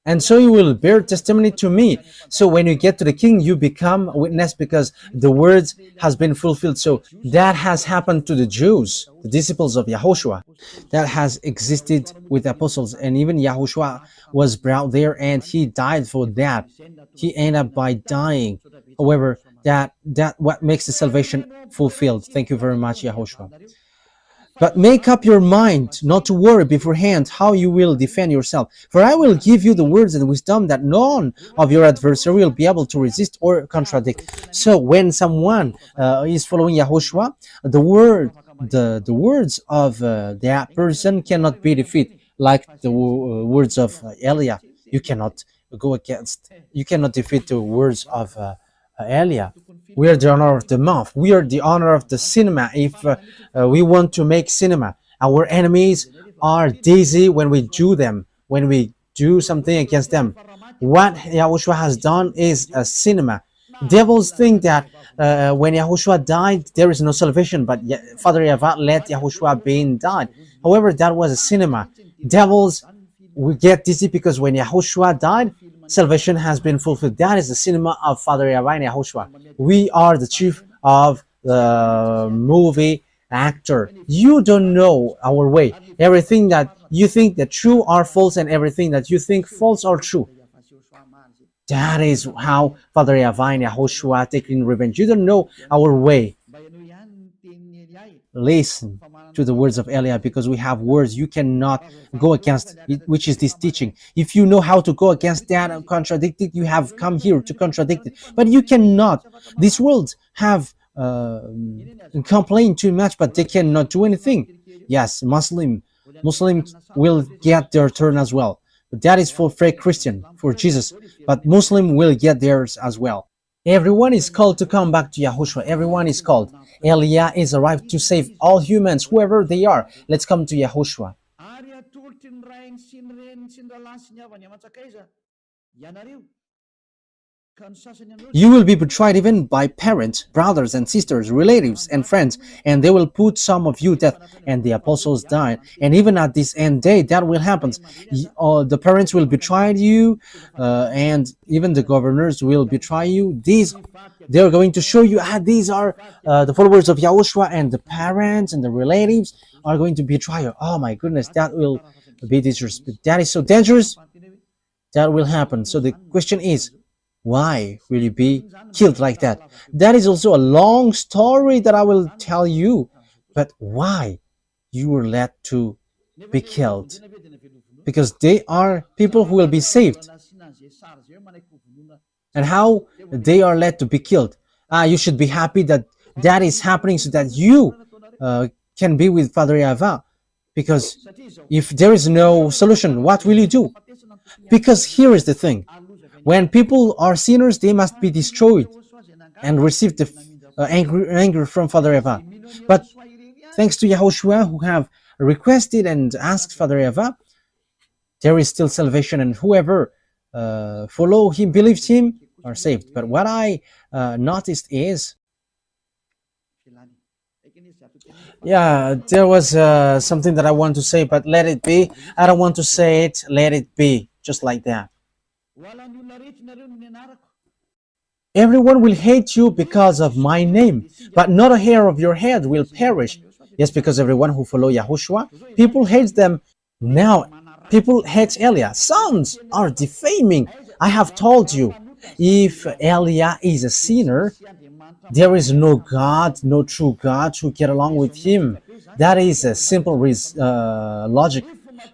And so you will bear testimony to me. So when you get to the king, you become a witness because the words has been fulfilled. So that has happened to the Jews, the disciples of YAHOSHUAH. That has existed with the apostles. And even YAHOSHUAH was brought there and he died for that. He ended up by dying. However, that what makes the salvation fulfilled. Thank you very much, YAHOSHUAH. But make up your mind not to worry beforehand how you will defend yourself. For I will give you the words and wisdom that none of your adversary will be able to resist or contradict. So when someone is following YAHOSHUAH, the words of that person cannot be defeated, like the words of Elia. You cannot defeat the words of Elia. We are the honor of the month. We are the honor of the cinema. If we want to make cinema, our enemies are dizzy when we do them, when we do something against them. What Yahushua has done is a cinema. Devils think that when Yahushua died, there is no salvation, but Father Yavat let Yahushua being died. However, that was a cinema. Devils we get dizzy because when Yahushua died, salvation has been fulfilled. That is the cinema of Father Yavat and Yahushua. We are the chief of the movie actor. You don't know our way. Everything that you think that true are false, and everything that you think false are true. That is how Father Yahavah and Yahoshua taking revenge. You don't know our way. Listen to the words of Eliah, because we have words you cannot go against, which is this teaching. If you know how to go against that and contradict it, you have come here to contradict it. But you cannot. These words have complained too much, but they cannot do anything. Yes, Muslims will get their turn as well. But that is for fake Christian, for Jesus. But Muslim will get theirs as well. Everyone is called to come back to Yahushua. Everyone is called. Eliah is arrived to save all humans, whoever they are. Let's come to Yahushua. You will be betrayed even by parents, brothers and sisters, relatives and friends, and they will put some of you to death. And the apostles died. And even at this end day, that will happen. The parents will betray you, and even the governors will betray you. They are going to show you, these are the followers of Yahushua, and the parents and the relatives are going to betray you. Oh my goodness, that will be dangerous. That is so dangerous. That will happen. So the question is, why will you be killed like that? That is also a long story that I will tell you. But why you were led to be killed? Because they are people who will be saved. And how they are led to be killed? You should be happy that that is happening so that you can be with Father Yahavah. Because if there is no solution, what will you do? Because here is the thing. When people are sinners, they must be destroyed and receive the anger from Father Yahavah. But thanks to Yahushua, who have requested and asked Father Yahavah, there is still salvation, and whoever follow him, believes him, are saved. But what I noticed is, there was something that I want to say, but let it be. I don't want to say it. Let it be, just like that. Everyone will hate you because of my name, but not a hair of your head will perish. Yes, because everyone who follow Yahushua, people hate them. Now, people hate Eliah. Sons are defaming. I have told you, if Eliah is a sinner, there is no God, no true God to get along with him. That is a simple logic,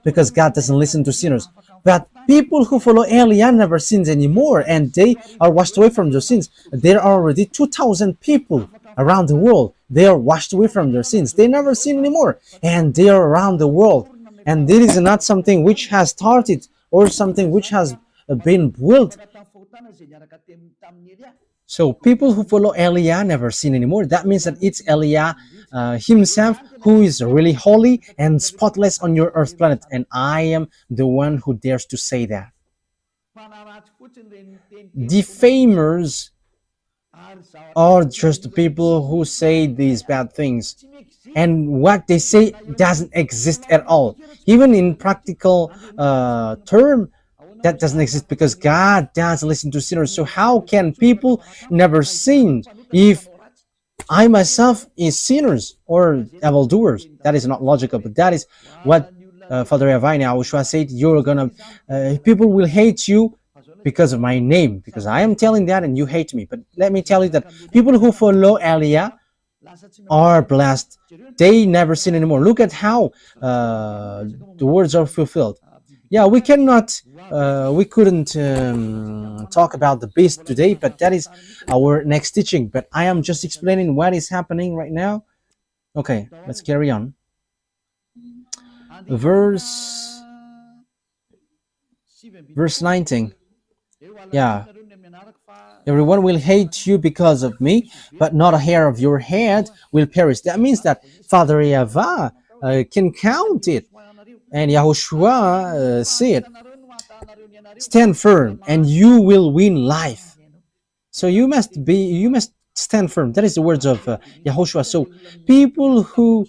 because God doesn't listen to sinners. But people who follow Eliah never sins anymore, and they are washed away from their sins. There are already 2,000 people around the world. They are washed away from their sins. They never sin anymore, and they are around the world. And this is not something which has started or something which has been built. So people who follow Eliah never sin anymore. That means that it's Eliah himself who is really holy and spotless on your earth planet. And I am the one who dares to say that. Defamers are just people who say these bad things. And what they say doesn't exist at all. Even in practical term, that doesn't exist, because God doesn't listen to sinners. So how can people never sin if I myself is sinners or evildoers? That is not logical, but that is what Father Yahavah and Yahushua said. You're gonna, people will hate you because of my name, because I am telling that and you hate me. But let me tell you that people who follow Eliah are blessed. They never sin anymore. Look at how the words are fulfilled. Yeah, we cannot, we couldn't talk about the beast today, but that is our next teaching. But I am just explaining what is happening right now. Okay, let's carry on. Verse 19. Yeah. Everyone will hate you because of me, but not a hair of your head will perish. That means that Father Yahavah can count it. And Yahushua said, stand firm and you will win life. So you must stand firm. That is the words of Yahushua. So people who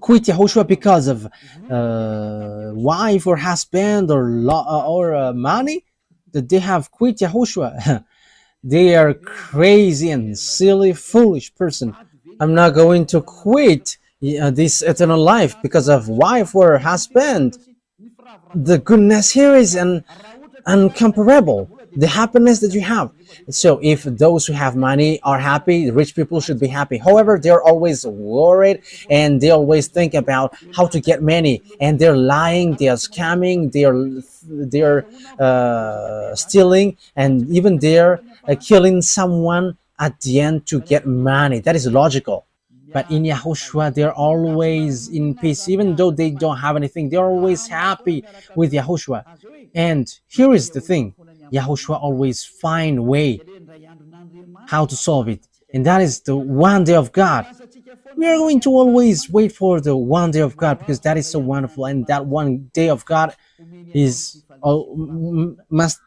quit Yahushua because of wife or husband or money, that they have quit Yahushua. They are crazy and silly, foolish person. I'm not going to quit this eternal life because of wife or husband. The goodness here is uncomparable. The happiness that you have. So if those who have money are happy, rich people should be happy. However, they're always worried and they always think about how to get money, and they're lying, they are scamming, they're stealing, and even they're killing someone at the end to get money. That is logical. But in Yahushua, they're always in peace. Even though they don't have anything, they're always happy with Yahushua. And here is the thing. Yahushua always find a way how to solve it. And that is the one day of God. We are going to always wait for the one day of God because that is so wonderful. And that one day of God is must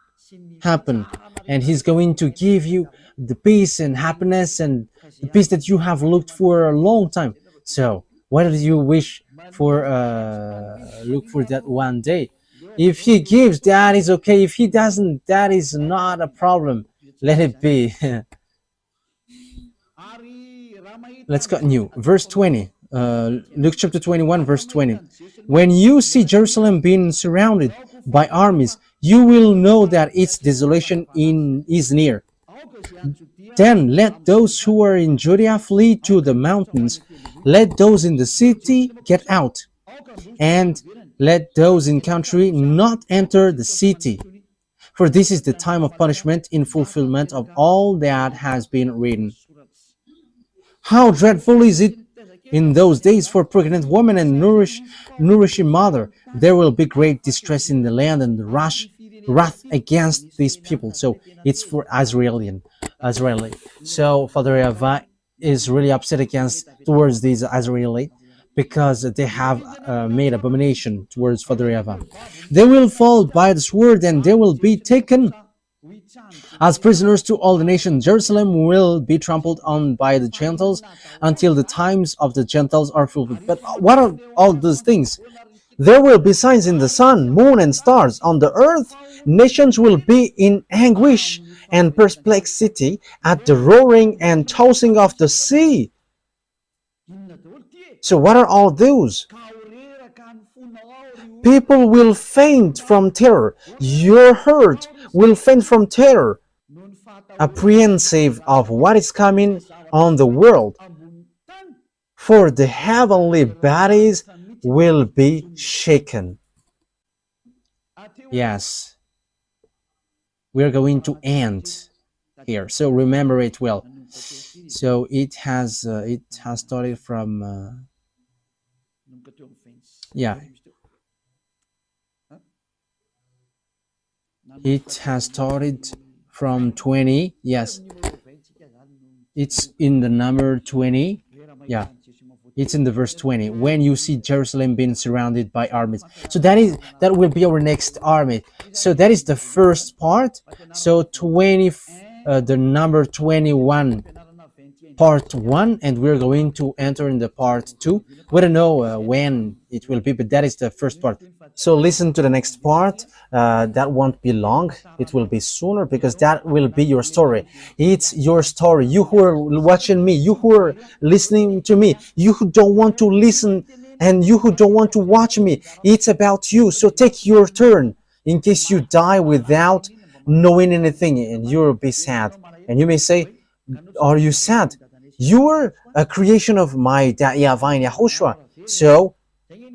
happen. And He's going to give you the peace and happiness and the peace that you have looked for a long time. So what do you wish for? Look for that one day. If He gives, that is okay. If He doesn't, that is not a problem. Let it be. Let's continue. Verse 20. Luke chapter 21, verse 20. When you see Jerusalem being surrounded by armies, you will know that its desolation is near. Then let those who are in Judea flee to the mountains. Let those in the city get out. And let those in country not enter the city. For this is the time of punishment in fulfillment of all that has been written. How dreadful is it in those days for pregnant women and nourishing mother. There will be great distress in the land and wrath against these people. So it's for Israeli. So Father YAHVAH is really upset towards these Israeli because they have made abomination towards Father YAHVAH. They will fall by the sword and they will be taken as prisoners to all the nations. Jerusalem will be trampled on by the Gentiles until the times of the Gentiles are fulfilled. But what are all those things? There will be signs in the sun, moon, and stars. On the earth, nations will be in anguish and perplexity at the roaring and tossing of the sea. So what are all those? People will faint from terror. Your heart will faint from terror, apprehensive of what is coming on the world. For the heavenly bodies will be shaken. Yes, we are going to end here. So remember it well. So it has started from it has started from 20. Yes, it's in the number 20. Yeah, it's in the verse 20. When you see Jerusalem being surrounded by armies, so that will be our next army. So that is the first part. So 20, the number 21, part 1, and we're going to enter in the part 2. We don't know when it will be, but that is the first part. So listen to the next part. That won't be long. It will be sooner because that will be your story. It's your story. You who are watching me, you who are listening to me, you who don't want to listen and you who don't want to watch me, it's about you. So take your turn in case you die without knowing anything, and you'll be sad. And you may say, are you sad? You are a creation of my YAHVAH in YAHOSHUAH. So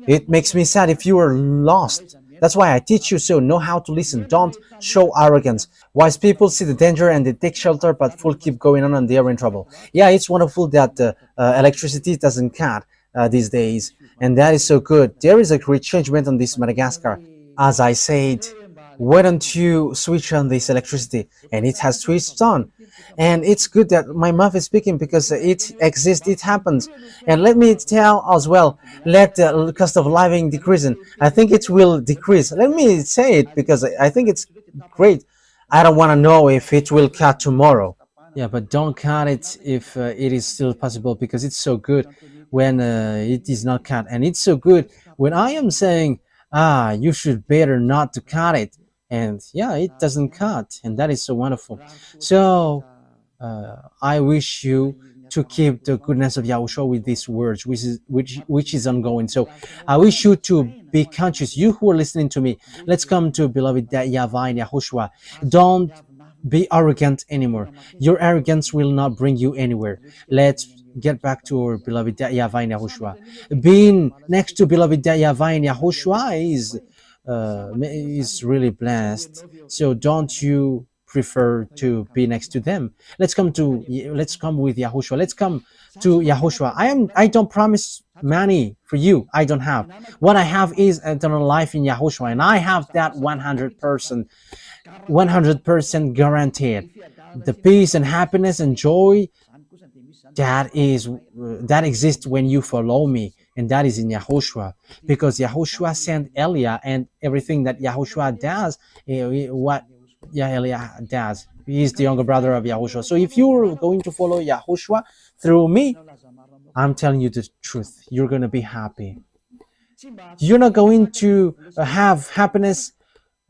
it makes me sad if you are lost. That's why I teach you, so know how to listen. Don't show arrogance. Wise people see the danger and they take shelter, but fools keep going on and they are in trouble. Yeah, it's wonderful that electricity doesn't cut these days, and that is so good. There is a great changement on this Madagascar. As I said, Why don't you switch on this electricity? And it has switched on. And it's good that my mouth is speaking because it exists, it happens. And let me tell as well, let the cost of living decrease. I think it will decrease. Let me say it because I think it's great. I don't want to know if it will cut tomorrow. Yeah, but don't cut it if it is still possible because it's so good when it is not cut. And it's so good when I am saying, you should better not to cut it. And yeah, it doesn't cut. And that is so wonderful. So I wish you to keep the goodness of Yahushua with these words, which is ongoing. So I wish you to be conscious. You who are listening to me, let's come to beloved YAHVAH and YAHOSHUAH. Don't be arrogant anymore. Your arrogance will not bring you anywhere. Let's get back to our beloved YAHVAH and YAHOSHUAH. Being next to beloved YAHVAH and YAHOSHUAH is really blessed. So don't you prefer to be next to them? Let's come with YAHOSHUAH. Let's come to YAHOSHUAH. I don't promise money for you. I don't have. What I have is eternal life in YAHOSHUAH, and I have that 100% guaranteed. The peace and happiness and joy that exists when you follow me, and that is in YAHOSHUAH, because YAHOSHUAH sent Elia, and everything that YAHOSHUAH does, what Elia does, he is the younger brother of YAHOSHUAH. So if you're going to follow YAHOSHUAH through me, I'm telling you the truth, you're going to be happy. You're not going to have happiness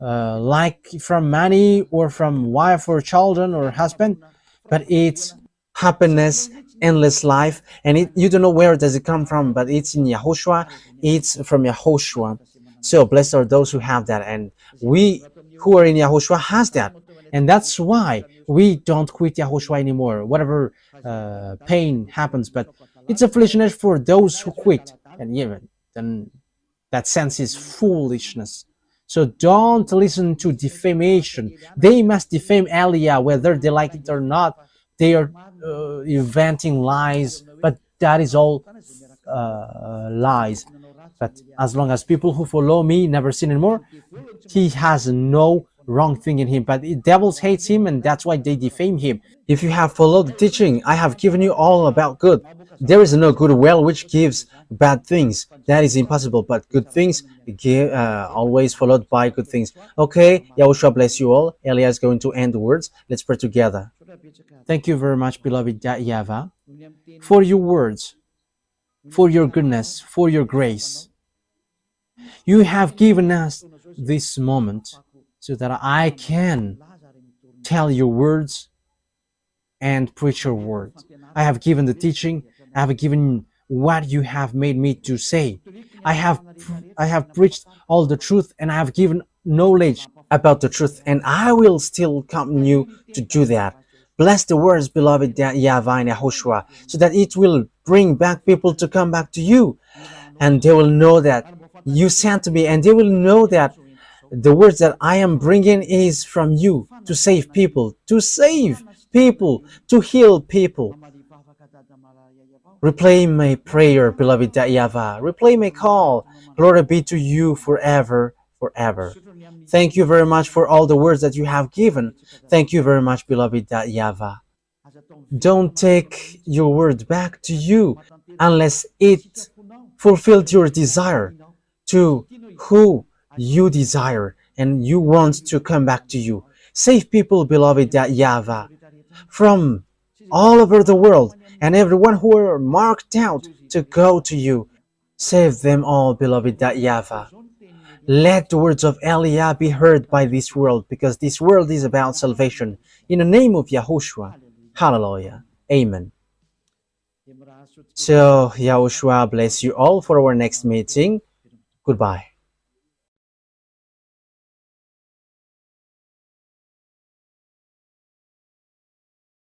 like from money or from wife or children or husband, but it's happiness, endless life, and you don't know where does it come from, but it's in YAHOSHUAH. It's from YAHOSHUAH. So blessed are those who have that, and we who are in YAHOSHUAH has that, and that's why we don't quit YAHOSHUAH anymore, whatever pain happens. But it's a foolishness for those who quit, and even then that sense is foolishness. So don't listen to defamation. They must defame Elia whether they like it or not. They are inventing lies, but that is all lies. But as long as people who follow me never sin anymore, he has no wrong thing in him. But the devils hates him, and that's why they defame him. If you have followed the teaching, I have given you all about good. There is no good well which gives bad things. That is impossible. But good things always followed by good things. Okay, Yahushua bless you all. Elia is going to end the words. Let's pray together. Thank you very much, beloved YAHVAH, for your words, for your goodness, for your grace. You have given us this moment so that I can tell your words and preach your words. I have given the teaching. I have given what you have made me to say. I have preached all the truth, and I have given knowledge about the truth, and I will still continue to do that. Bless the words, beloved YAHVAH and YAHOSHUAH, so that it will bring back people to come back to you, and they will know that you sent me, and they will know that the words that I am bringing is from you to save people, to heal people. Replay my prayer, beloved YAHVAH. Replay my call. Glory be to you forever, forever. Thank you very much for all the words that you have given. Thank you very much, beloved YAHVAH. Don't take your word back to you unless it fulfilled your desire to who you desire and you want to come back to you. Save people, beloved YAHVAH, from all over the world, and everyone who are marked out to go to you. Save them all, beloved YAHVAH. Let the words of Elia be heard by this world, because this world is about salvation. In the name of YAHOSHUAH. Hallelujah. Amen. So, YAHOSHUAH bless you all for our next meeting. Goodbye.